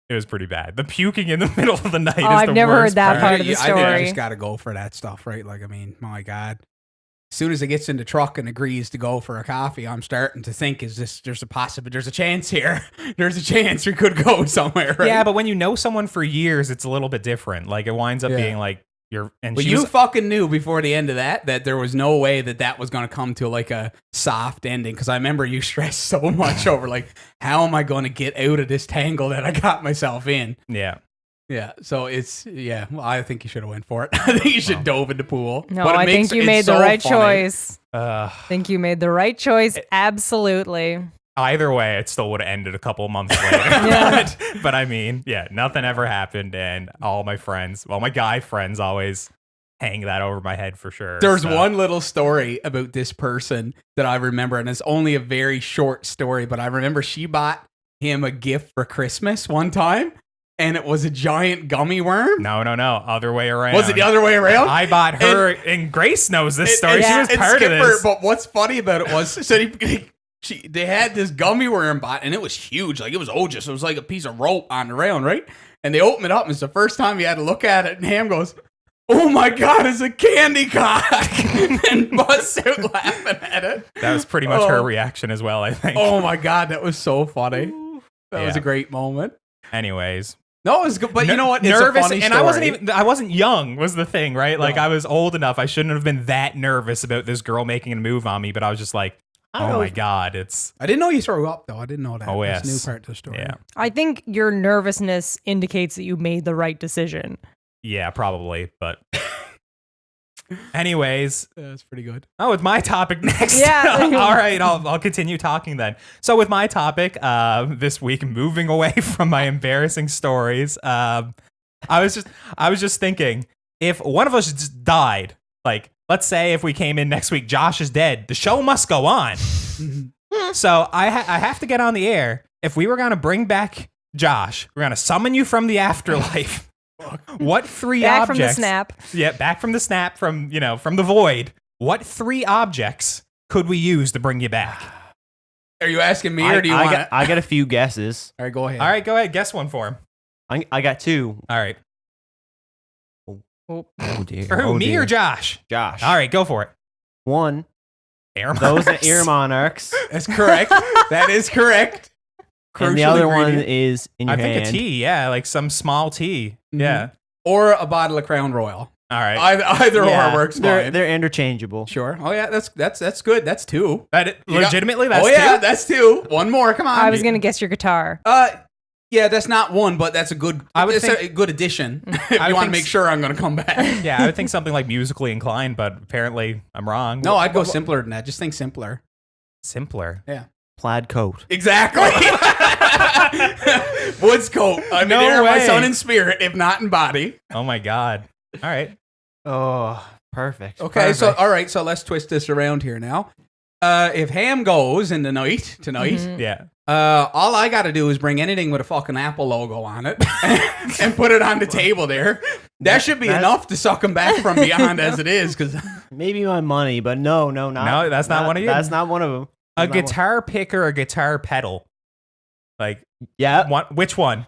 it was pretty bad. The puking in the middle of the night is I've the never worst heard that part of the I think story. you just got to go for that stuff, right? Like, I mean, my God. As soon as it gets in the truck and agrees to go for a coffee, I'm starting to think, there's a chance here. There's a chance we could go somewhere, right? Yeah, but when you know someone for years, it's a little bit different. Like, it winds up being like, but you fucking knew before the end of that there was no way that was going to come to like a soft ending. Because I remember you stressed so much over like, how am I going to get out of this tangle that I got myself in? Yeah. Yeah. So well, I think you should have went for it. I think you should dove in the pool. No, I think you made the right choice. I think you made the right choice. Absolutely. Either way, it still would have ended a couple of months later. But I mean, yeah, nothing ever happened. And all my friends, my guy friends always hang that over my head for sure. There's So- one little story about this person that I remember, and it's only a very short story, but I remember she bought him a gift for Christmas one time, and it was a giant gummy worm. No, other way around. Was it the other way around? I bought her, and Grace knows this story. She was and part of Skipper, this. But what's funny about it was, so they had this gummy worm bot, and it was huge. Like, it was ojus. It was like a piece of rope on the round, right? And they opened it up, and it's the first time you had to look at it, and Ham goes, "Oh my God, it's a candy cock," and busts out laughing at it. That was pretty much her reaction as well, I think. Oh my God, that was so funny. That was Yeah. a great moment. Anyways. No, it was good, but you know what? It's nervous, a funny and story. I wasn't young was the thing, right? Like No. I was old enough. I shouldn't have been that nervous about this girl making a move on me, but I was just like, I don't oh know my if- God, it's I didn't know you threw up, though. I didn't know that. Oh, That's a yes. new part to the story. yeah. I think your nervousness indicates that you made the right decision. Yeah, probably, but anyways, That's pretty good. oh, with my topic next. Yeah. All right, I'll continue talking then. So with my topic this week, moving away from my embarrassing stories, I was just thinking, if one of us just died, like let's say if we came in next week, Josh is dead, the show must go on. So I have to get on the air. If we were gonna bring back Josh, we're gonna summon you from the afterlife. What three Back objects? from the snap. Yeah, back from the snap, from the void. What three objects could we use to bring you back? Are you asking me, or do you I want got, it? I got a few guesses. All right, go ahead. All right, go ahead. Guess one for him. I got two. All right. Oh dear. For who? Oh, Me dear. or Josh? Josh. All right, go for it. One. Air Those are Monarchs. ear monarchs. That's correct. That is correct. And the Crucial other one ingredient. is in your I think hand. a tea. Yeah, like some small tea. Mhm. Yeah. Or a bottle of Crown Royal. All right. Either Yeah, or works they're, fine. They're interchangeable. Sure. Oh yeah, that's good. That's two. You got- Legitimately, that's oh yeah, two? that's two. One more. Come on. I was gonna guess your guitar. Yeah, that's not one, but that's a good. I would it's think- a good addition. If I you would want to think make sure I'm going to come back. Yeah, I would think something like musically inclined, but apparently I'm wrong. No, I'd go simpler than that. Just think simpler. Simpler. Plaid coat. Exactly. Woods coat. I'm No in air, my way. son in spirit, if not in body. Oh my God. All right. Oh, perfect. Okay, so Perfect. all right, so let's twist this around here now. If Ham goes in the night tonight, Mhm. Yeah. all I got to do is bring anything with a fucking Apple logo on it and put it on the table there. That should be That's- enough to suck him back from beyond as it is. Because Maybe my money, but no, not. No, that's not one of you? That's not one of them. A That's not one- guitar pick or a guitar pedal? Like, Yeah. which one?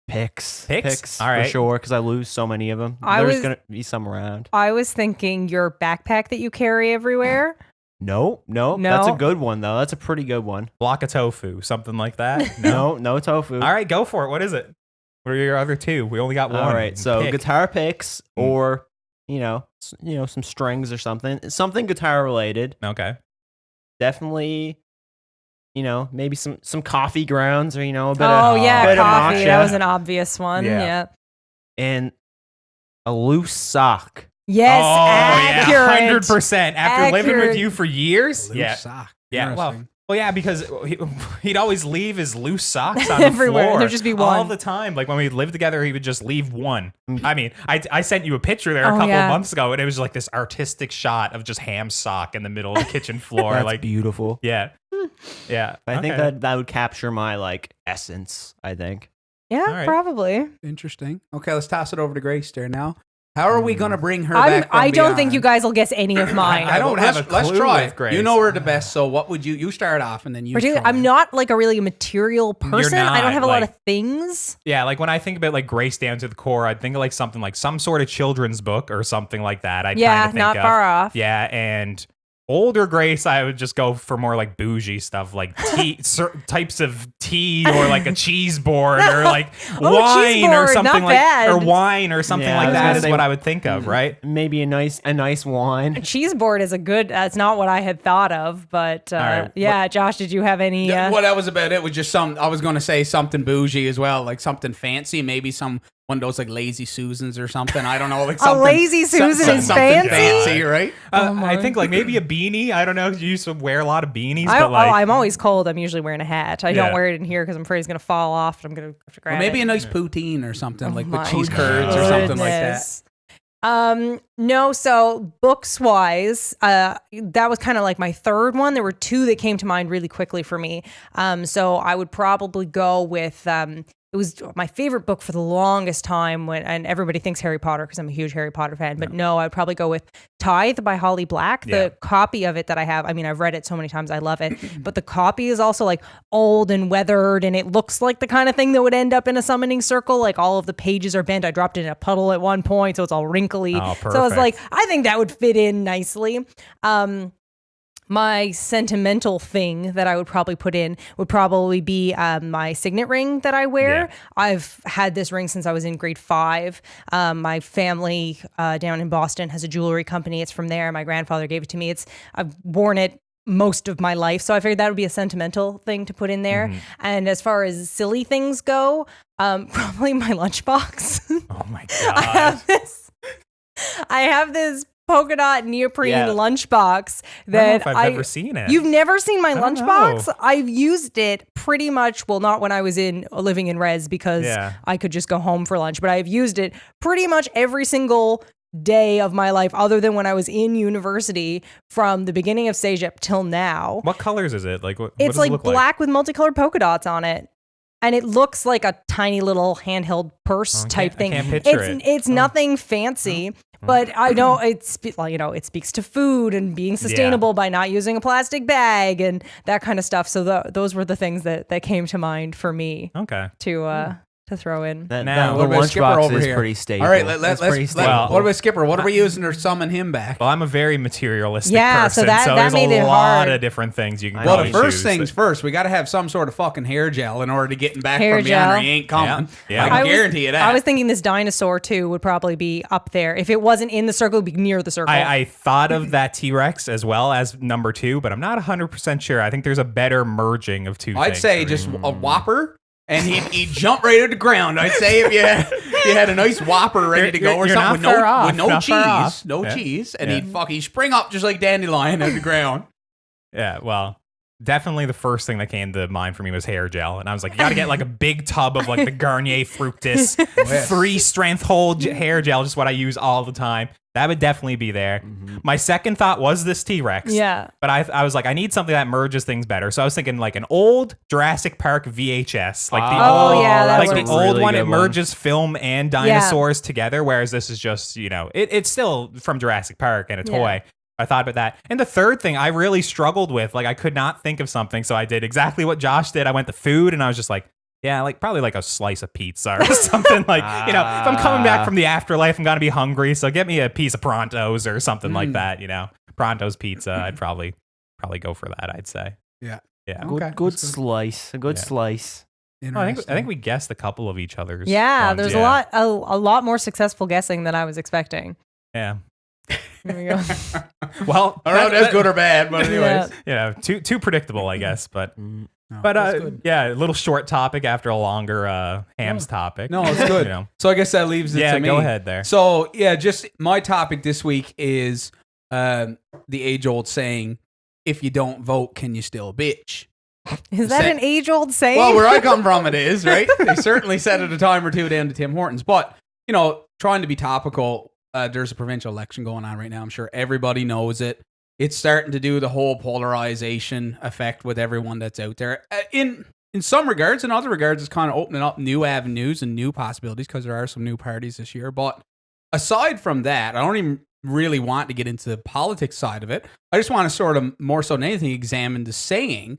Picks. Picks? All For right. sure, because I lose so many of them. I There's was- going to be some around. I was thinking your backpack that you carry everywhere. No. No? That's a good one, though. That's a pretty good one. Block of tofu, something like that? No tofu. All right, go for it. What is it? What are your other two? We only got one. All right, so Pick. guitar picks Mm. or, some strings or something. Something guitar related. Okay. Definitely, maybe some coffee grounds or, a bit Oh of yeah, bit of coffee. matcha. That was an obvious one. Yeah. Yeah. and a loose sock. Yes, oh, accurate. yeah, 100%. After living with Accurate. you for years? loose Yeah. sock. Yeah, well, Interesting. because he'd always leave his loose socks on Everywhere. the floor. There'd just be all one. the time. Like when we lived together, he would just leave one. Mm. I mean, I sent you a picture there a Oh, couple yeah. of months ago, and it was like this artistic shot of just Ham's sock in the middle of the kitchen floor. That's like, beautiful. yeah, yeah. I think Okay. that would capture my essence. I think. Yeah, right. probably. Interesting. Okay, let's toss it over to Grace there now. How are we going to bring her I'm, back? From I don't think beyond? you guys will guess any of mine. I don't have a Let's clue try. with Grace. You know her the best, so what would you start off and then you. Particularly, throw I'm in. not like a really material person. I not, don't have a lot like- of things. Yeah, like when I think about like Grace down to the core, I'd think of like something like some sort of children's book or something like that. I'd Yeah, kind of think not of. far off. Yeah, and older Grace, I would just go for more like bougie stuff, like tea, certain types of tea, or like a cheese board, or like Oh, wine, cheese or board, something not like, bad. or wine, or something Yeah, I like was that gonna is say- what I would think of, right? Maybe a nice wine. Cheese board is a good. That's not what I had thought of, but right, yeah. Josh, did you have any? Yeah, well, that was about it. Was just I was going to say something bougie as well, like something fancy, maybe one of those like Lazy Susans or something. I don't know, like something. Lazy Susan is something fancy? right? I think like maybe a beanie. I don't know. You used to wear a lot of beanies, I, but like I'm always cold. I'm usually wearing a hat. I don't Yeah. wear it in here because I'm afraid it's gonna fall off and I'm gonna have to grab Or maybe it. a nice poutine or something, like Oh my with cheese curds or something like that. goodness. No, so books wise, that was kind of like my third one. There were two that came to mind really quickly for me. So I would probably go with, it was my favorite book for the longest time and everybody thinks Harry Potter because I'm a huge Harry Potter fan, but no, I'd probably go with Tithe by Holly Black. The copy of it that I have, I mean, I've read it so many times, I love it, but the copy is also like old and weathered and it looks like the kind of thing that would end up in a summoning circle. Like all of the pages are bent. I dropped it in a puddle at one point, so it's all wrinkly. Oh, perfect. So I was like, I think that would fit in nicely. My sentimental thing that I would probably put in would probably be my signet ring that I wear. Yeah. I've had this ring since I was in grade 5. My family down in Boston has a jewelry company. It's from there. My grandfather gave it to me. I've worn it most of my life, so I figured that would be a sentimental thing to put in there. And as far as silly things go, probably my lunchbox. Oh my god! I have this polka dot neoprene lunchbox I don't know that if I've ever seen it. You've never seen my I don't lunchbox? know. I've used it pretty much, well, not when I was living in res because I could just go home for lunch, but I've used it pretty much every single day of my life other than when I was in university from the beginning of CEGEP till now. What colors is it? Like what It's does it like look black with multicolored polka dots on it. And it looks like a tiny little handheld purse type thing. I can't picture it. It's nothing fancy, but I know it speaks to food and being sustainable by not using a plastic bag and that kind of stuff. So those were the things that came to mind for me to throw in. The what about Skipper lunchbox over is here? pretty stable. All right, let's pretty stable. what about Skipper? What are we using to summon him back? Well, I'm a very materialistic Yeah, person, so that there's made a it lot hard. of different things you can Well, probably the first choose. things first, we got to have some sort of fucking hair gel in order to get him back Hair from beyond, or gel. he ain't coming. Yeah. I can guarantee you that. I was thinking this dinosaur too would probably be up there. If it wasn't in the circle, it would be near the circle. I thought of that T-Rex as well as number 2, but I'm not 100% sure. I think there's a better merging of two I'd things say for me. just a Whopper, and he'd jump right to the ground. I'd say if you had a nice Whopper ready to go or You're something not far with no off, not far cheese, off. cheese, and Yeah. he'd spring up just like Dandelion at the ground. Yeah, well, definitely the first thing that came to mind for me was hair gel. And I was like, you got to get like a big tub of like the Garnier Fructis Yes. 3-strength hold hair gel, just what I use all the time. That would definitely be there. My second thought was this T-Rex. Yeah. But I was like, I need something that merges things better. So I was thinking like an old Jurassic Park VHS. Like the Oh, old, yeah, that like works. the old Really one, good it one. merges film and dinosaurs together, whereas this is just, it's still from Jurassic Park and a toy. I thought about that. And the third thing I really struggled with, like I could not think of something. So I did exactly what Josh did. I went to food and I was just like, yeah, like probably like a slice of pizza or something like, if I'm coming back from the afterlife, I'm going to be hungry. So get me a piece of Pronto's or something like that, Pronto's pizza. I'd probably go for that, I'd say. Yeah. Yeah. Okay. Good slice. A good slice. I think we guessed a couple of each other's. Yeah, ones, there's a lot more successful guessing than I was expecting. Yeah. Here we go. Well, I don't know if that's good or bad, but anyways. too predictable, I guess, but No, but that's good. yeah, a little short topic after a longer Ham's topic. No, it's good. So I guess that leaves it Yeah, to me. go ahead there. So yeah, just my topic this week is the age-old saying, "If you don't vote, can you still bitch?" Is that an age-old saying? Well, where I come from, it is, right? They certainly said it a time or two down to Tim Hortons. But, trying to be topical, there's a provincial election going on right now. I'm sure everybody knows it. It's starting to do the whole polarization effect with everyone that's out there. In some regards, in other regards, it's kind of opening up new avenues and new possibilities because there are some new parties this year. But aside from that, I don't even really want to get into the politics side of it. I just want to sort of, more so than anything, examine the saying.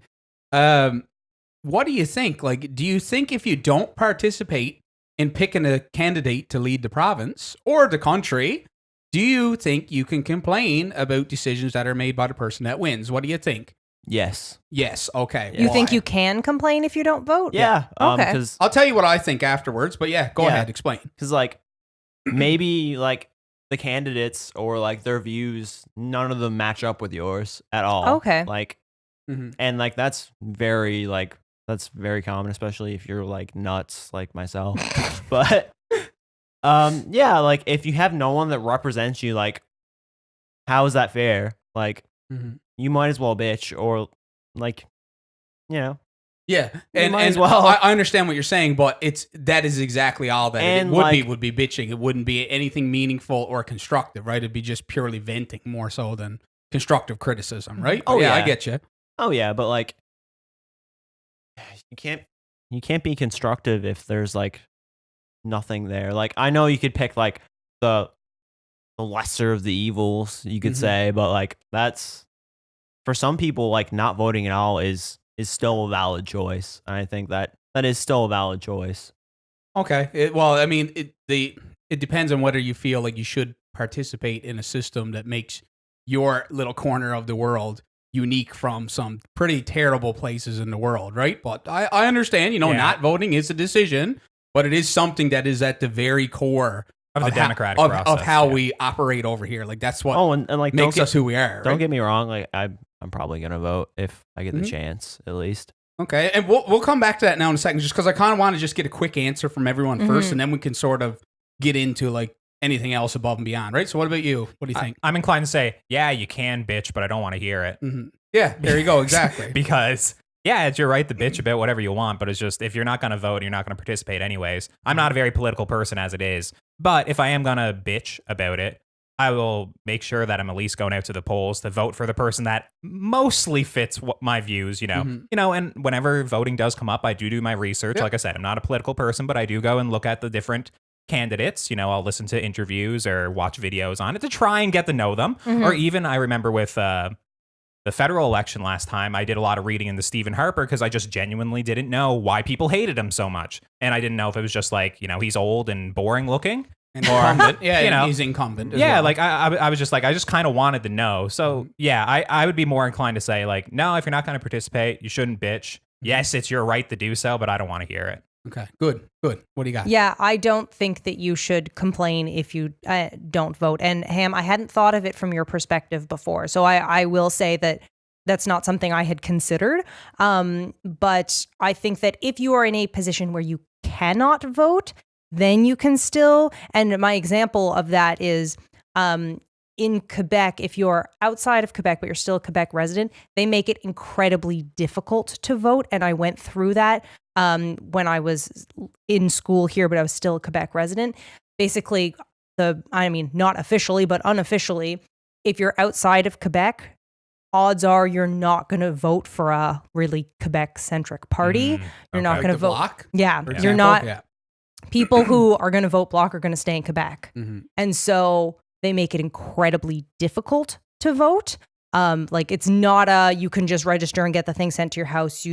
What do you think? Like, do you think if you don't participate in picking a candidate to lead the province or the country, do you think you can complain about decisions that are made by the person that wins? What do you think? Yes. Yes. Okay. You think Why? you can complain if you don't vote? Yeah. Okay. Because I'll tell you what I think afterwards, but go ahead, explain. like maybe like the candidates or like their views, none of them match up with yours at all. Okay. Like, Mhm. and like that's very common, especially if you're like nuts like myself. But yeah, like if you have no one that represents you, like how is that fair? Like Mhm. you might as well bitch or like Yeah, You might and as well. I understand what you're saying, but that is exactly all that And, it would be bitching. It wouldn't be anything meaningful or constructive, right? It'd be just purely venting more so than constructive criticism, right? Oh, But I yeah. get you. Oh yeah, but like you can't be constructive if there's like nothing there. Like I know you could pick like the lesser of the evils, you could Mhm. say, but like that's for some people like not voting at all is still a valid choice. And I think that is still a valid choice. Okay. Well, I mean, it depends on whether you feel like you should participate in a system that makes your little corner of the world unique from some pretty terrible places in the world, right? But I understand, Yeah. not voting is a decision, but it is something that is at the very core Of the democratic of process. how yeah. we operate over here. Like that's what Oh, and like makes us who we are. don't right? get me wrong, like I'm probably gonna vote if I get the Mhm. chance, at least. Okay, and we'll come back to that now in a second, just because I kind of want to just get a quick answer from everyone first, Mhm. and then we can sort of get into like anything else above and beyond, right? So, what about you? What do you think? I'm inclined to say, yeah, you can bitch, but I don't want to hear it. Mhm. Yeah, there you go. Exactly. Because yeah, you're right to bitch about whatever you want, but it's just if you're not going to vote, you're not going to participate anyways. I'm not a very political person as it is, but if I am going to bitch about it, I will make sure that I'm at least going out to the polls to vote for the person that mostly fits my views, Mhm. and whenever voting does come up, I do my research. Yeah. Like I said, I'm not a political person, but I do go and look at the different candidates. I'll listen to interviews or watch videos on it to try and get to know them. Mhm. Or even I remember with the federal election last time, I did a lot of reading into Stephen Harper because I just genuinely didn't know why people hated him so much. And I didn't know if it was just like, he's old and boring looking. And incumbent. Yeah, you know. he's incumbent. As Yeah, well. like I was just like, I just kind of wanted to know. So yeah, I would be more inclined to say like, no, if you're not going to participate, you shouldn't bitch. Yes, it's your right to do so, but I don't want to hear it. Okay, good. What do you got? Yeah, I don't think that you should complain if you don't vote. And Ham, I hadn't thought of it from your perspective before. So I will say that that's not something I had considered. But I think that if you are in a position where you cannot vote, then you can still. And my example of that is in Quebec, if you're outside of Quebec, but you're still a Quebec resident, they make it incredibly difficult to vote. And I went through that when I was in school here, but I was still a Quebec resident. Basically, not officially, but unofficially, if you're outside of Quebec, odds are you're not going to vote for a really Quebec-centric party. You're not okay. going to vote. Bloc, Yeah, for you're example? not. Yeah. People who are going to vote Bloc are going to stay in Quebec. Mhm. And so they make it incredibly difficult to vote. Like it's not you can just register and get the thing sent to your house.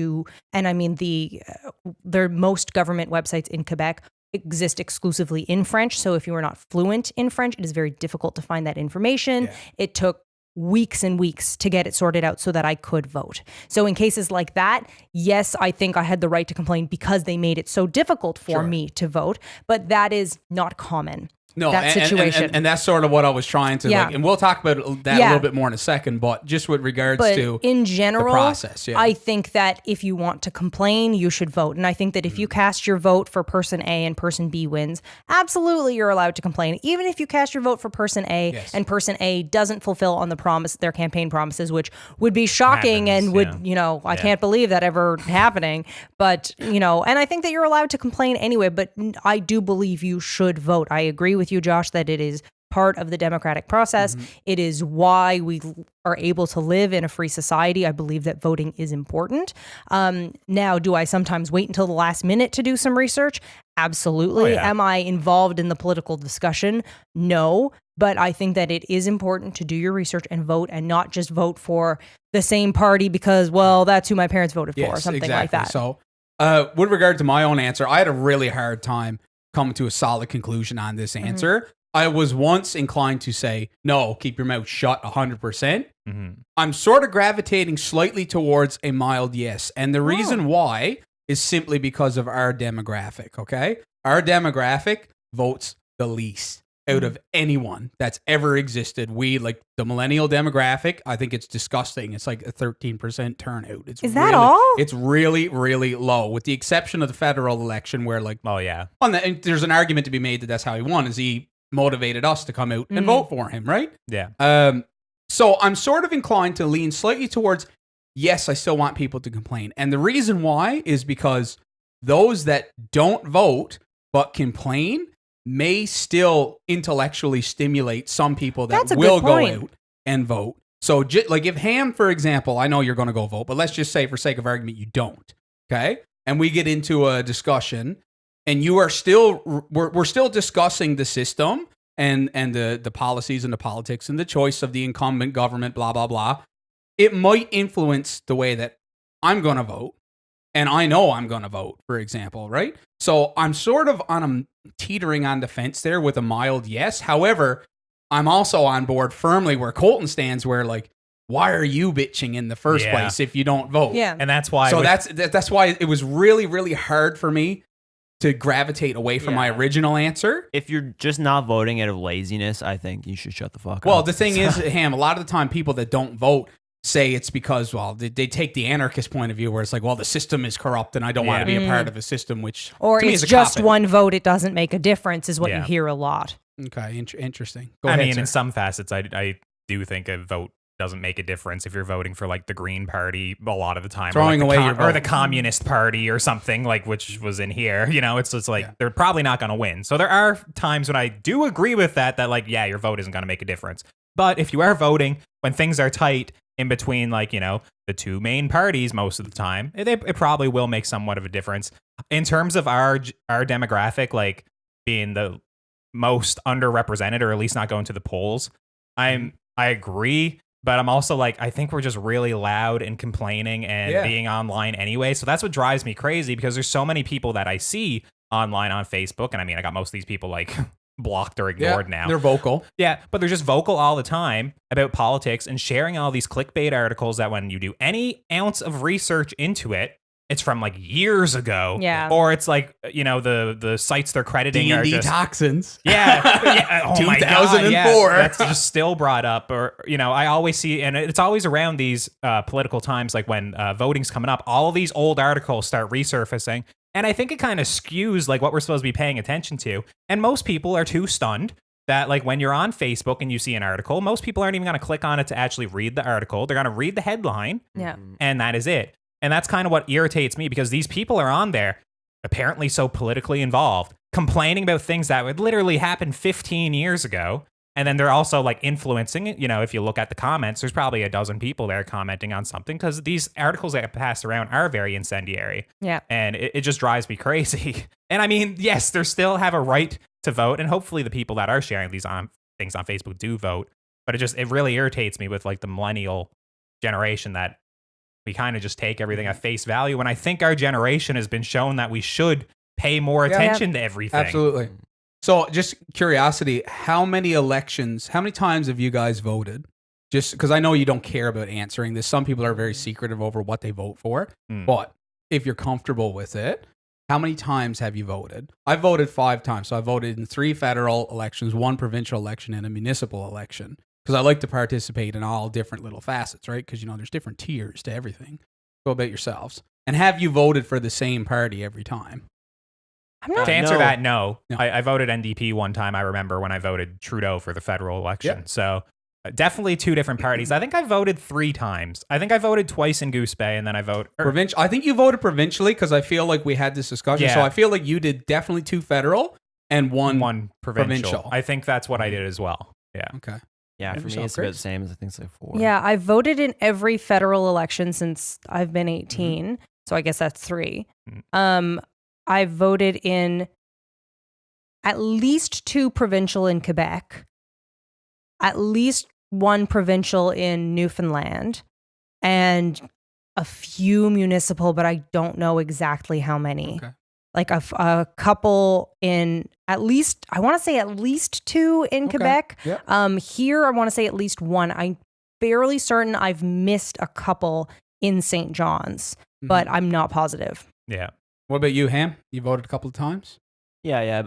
Most government websites in Quebec exist exclusively in French. So if you are not fluent in French, it is very difficult to find that information. Yeah. It took weeks and weeks to get it sorted out so that I could vote. So in cases like that, yes, I think I had the right to complain because they made it so difficult for Sure. me to vote, but that is not common. No, that situation. and that's sort of what I was trying to Yeah. like, and we'll talk about that a Yeah. little bit more in a second, but just with regards But to in general, process, yeah. I think that if you want to complain, you should vote. And I think that if you cast your vote for person A and person B wins, absolutely you're allowed to complain. Even if you cast your vote for person A Yes. and person A doesn't fulfill on their campaign promises, which would be shocking Happens, and would, I Yeah. can't believe that ever happening. But, and I think that you're allowed to complain anyway, but I do believe you should vote. I agree with you, Josh, that it is part of the democratic process. Mm-hmm. It is why we are able to live in a free society. I believe that voting is important. Now, do I sometimes wait until the last minute to do some research? Absolutely. Oh, yeah. Am I involved in the political discussion? No. But I think that it is important to do your research and vote and not just vote for the same party because, well, that's who my parents voted for or something like that. So, with regard to my own answer, I had a really hard time coming to a solid conclusion on this answer. I was once inclined to say, no, keep your mouth shut 100%. I'm sort of gravitating slightly towards a mild yes. And the reason why is simply because of our demographic, okay? Our demographic votes the least out of anyone that's ever existed. We, like the millennial demographic, I think it's disgusting. It's like a 13% turnout. Is that all? It's really, really low, with the exception of the federal election where like, Oh yeah. and there's an argument to be made that that's how he won, is he motivated us to come out and vote for him, right? Yeah. So I'm sort of inclined to lean slightly towards yes, I still want people to complain. And the reason why is because those that don't vote but complain may still intellectually stimulate some people that That's a will good go point. out and vote. So like if Ham, for example, I know you're going to go vote, but let's just say for sake of argument, you don't. Okay. And we get into a discussion and you are still, we're still discussing the system and the policies and the politics and the choice of the incumbent government, blah, blah, blah. It might influence the way that I'm going to vote. And I know I'm going to vote, for example, right? So I'm sort of teetering on the fence there with a mild yes. However, I'm also on board firmly where Colton stands, where like, why are you bitching in the first place if you don't vote? Yeah. And that's why. So that's why it was really, really hard for me to gravitate away from my original answer. If you're just not voting out of laziness, I think you should shut the fuck up. Well, the thing is, Ham, a lot of the time people that don't vote say it's because, well, they take the anarchist point of view where it's like, well, the system is corrupt and I don't want to be a part of a system, which Or to me it's is a just cop-out. one vote, it doesn't make a difference, is what you Yeah. hear a lot. Okay, interesting. I mean, sir. in some facets, I do think a vote doesn't make a difference if you're voting for like the Green Party a lot of the time, Throwing or, like away your or vote. the Communist Party or something like which was in here. You know, it's just like they're probably not going to win. So there are times when I do agree with that like, yeah, your vote isn't going to make a difference. But if you are voting when things are tight in between, like, you know, the two main parties most of the time, it probably will make somewhat of a difference. In terms of our demographic, like being the most underrepresented or at least not going to the polls, I agree. But I'm also like, I think we're just really loud and complaining and being online anyway. So that's what drives me crazy, because there's so many people that I see online on Facebook. And I mean, I got most of these people like blocked or ignored now. They're vocal. Yeah, but they're just vocal all the time about politics and sharing all these clickbait articles that when you do any ounce of research into it, it's from like years ago. Yeah. Or it's like, you know, the sites they're crediting are D&D just... toxins. Yeah. Oh my God, 2004. yeah. That's just still brought up. Or, you know, I always see, and it's always around these political times, like when voting's coming up, all of these old articles start resurfacing. And I think it kind of skews like what we're supposed to be paying attention to. And most people are too stunned that like when you're on Facebook and you see an article, most people aren't even going to click on it to actually read the article. They're going to read the headline. Yeah. And that is it. And that's kind of what irritates me, because these people are on there apparently so politically involved, complaining about things that would literally happen 15 years ago. And then they're also like influencing it. You know, if you look at the comments, there's probably a dozen people there commenting on something, because these articles that get passed around are very incendiary. Yeah. And it just drives me crazy. And I mean, yes, they still have a right to vote. And hopefully the people that are sharing these things on Facebook do vote. But it really irritates me with like the millennial generation that we kind of just take everything at face value. When I think our generation has been shown that we should pay more attention to everything. Absolutely. So just curiosity, how many times have you guys voted? Just because I know you don't care about answering this. Some people are very secretive over what they vote for. But if you're comfortable with it, how many times have you voted? I voted 5 times. So I voted in 3 federal elections, 1 provincial election, and a municipal election. Because I like to participate in all different little facets, right? Because, you know, there's different tiers to everything. Go about yourselves. And have you voted for the same party every time? I'm not To answer No. that, no. No. I voted NDP one time. I remember when I voted Trudeau for the federal election. Yep. So definitely 2 different parties. I think I voted 3 times. I think I voted twice in Goose Bay, and then I voted... I think you voted provincially because I feel like we had this discussion. Yeah. So I feel like you did definitely 2 federal and one provincial. I think that's what I did as well. Yeah. Okay. Yeah, for me, yourself, it's about the Chris? same as I think it's like 4. Yeah, I voted in every federal election since I've been 18. So I guess that's 3. I voted in at least 2 provincial in Quebec, at least 1 provincial in Newfoundland, and a few municipal, but I don't know exactly how many. Okay. Like a couple in at least, I want to say at least 2 in Okay. Quebec. Yep. Here, I want to say at least 1. I'm fairly certain I've missed a couple in St. John's, but I'm not positive. Yeah. What about you, Ham? You voted a couple of times? Yeah.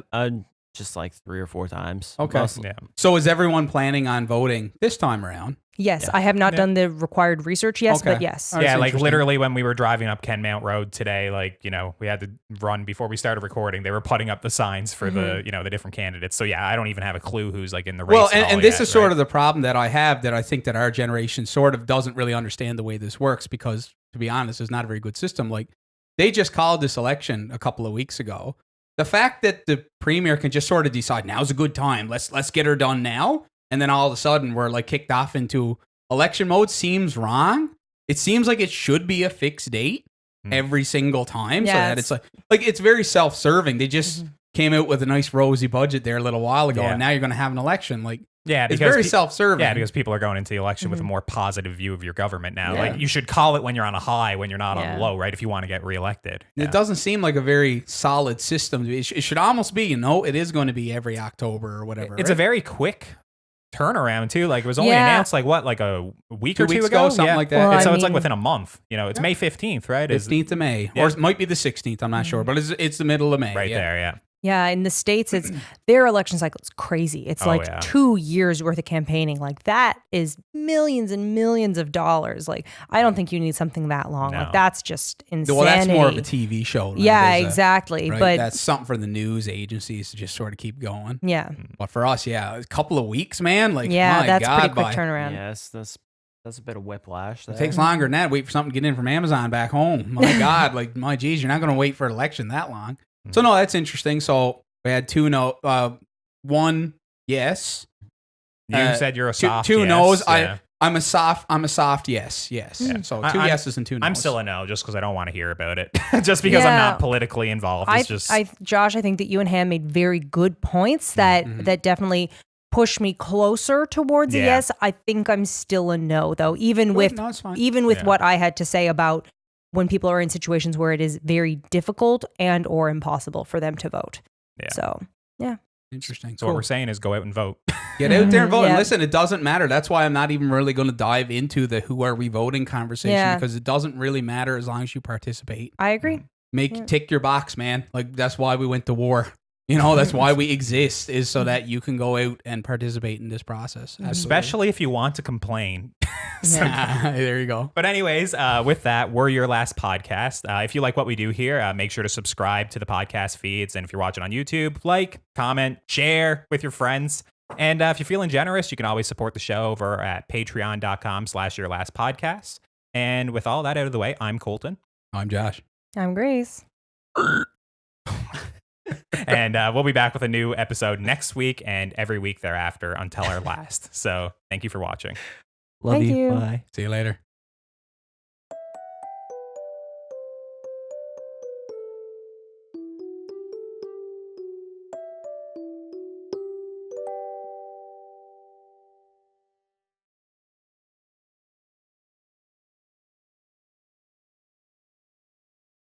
just like 3 or 4 times. Okay. Mostly- Yeah. So is everyone planning on voting this time around? Yes, Yeah. I have not Yeah. done the required research yet, Okay. but yes. All right. Yeah, That's like interesting. literally when we were driving up Kenmount Road today, like, you know, we had to run before we started recording. They were putting up the signs for the, you know, the different candidates. So yeah, I don't even have a clue who's like in the race. Well, and and this yet, is sort right? of the problem that I have, that I think that our generation sort of doesn't really understand the way this works, because, to be honest, it's not a very good system. Like, they just called this election a couple of weeks ago. The fact that the premier can just sort of decide now's a good time, let's get her done now, and then all of a sudden we're like kicked off into election mode seems wrong. It seems like it should be a fixed date every single time, so Yeah, that it's like it's very self-serving. They just came out with a nice rosy budget there a little while ago, Yeah. and now you're going to have an election. Like, yeah, it's because very self-serving. Yeah, because people are going into the election with a more positive view of your government now. Yeah. Like, you should call it when you're on a high, when you're not on Yeah. a low, right? If you want to get reelected. Yeah. It doesn't seem like a very solid system. It should almost be, it is going to be every October or whatever. It's a very quick turnaround too. Like, it was only Yeah. announced like a week 2 or two weeks ago, something Yeah. like that. Well, And so I it's like mean- within a month. You know, it's May 15th, right? Is 15th of May, Yeah. or it might be the 16th. I'm not sure, but it's the middle of May. right yeah. there, yeah. Yeah, in the States, it's their election cycle is crazy. It's Oh, like yeah. 2 years worth of campaigning. Like, that is millions and millions of dollars. Like, I don't think you need something that long. No. Like, that's just insanity. Well, that's more of a TV show. right? Yeah, There's a- exactly. right? But that's something for the news agencies to just sort of keep going. yeah, But for us, yeah, a couple of weeks, man. Like, yeah, my that's God, pretty quick by- turnaround. Yes, that's a bit of whiplash. There. It takes longer than that. Wait for something to get in from Amazon back home. My God, like, my geez, you're not going to wait for an election that long. So no, that's interesting. So we had 2 no, 1 yes, You said you're a soft two yes, no's. yeah. I'm a soft yes. So 2 yeses and 2 no's. I'm still a no, just because I don't want to hear about it. Just because I'm Yeah. not politically involved. It's just Josh, I think that you and Ham made very good points that definitely push me closer towards a Yeah. yes. I think I'm still a no, though, even with No, it's fine. Yeah. what I had to say about when people are in situations where it is very difficult and or impossible for them to vote. Yeah. So Interesting. So what we're saying is go out and vote. Get out there and vote. Yeah. And listen, it doesn't matter. That's why I'm not even really going to dive into the who are we voting conversation, Yeah. because it doesn't really matter as long as you participate. I agree. Tick your box, man. Like, that's why we went to war. That's why we exist, is so that you can go out and participate in this process. Absolutely. Especially if you want to complain. There you go. But anyways, with that, we're your last podcast. If you like what we do here, make sure to subscribe to the podcast feeds. And if you're watching on YouTube, like, comment, share with your friends. And if you're feeling generous, you can always support the show over at patreon.com/yourlastpodcast. And with all that out of the way, I'm Colton. I'm Josh. I'm Grace. And we'll be back with a new episode next week and every week thereafter until our last. So thank you for watching. Love Thank you. you. Bye. See you later.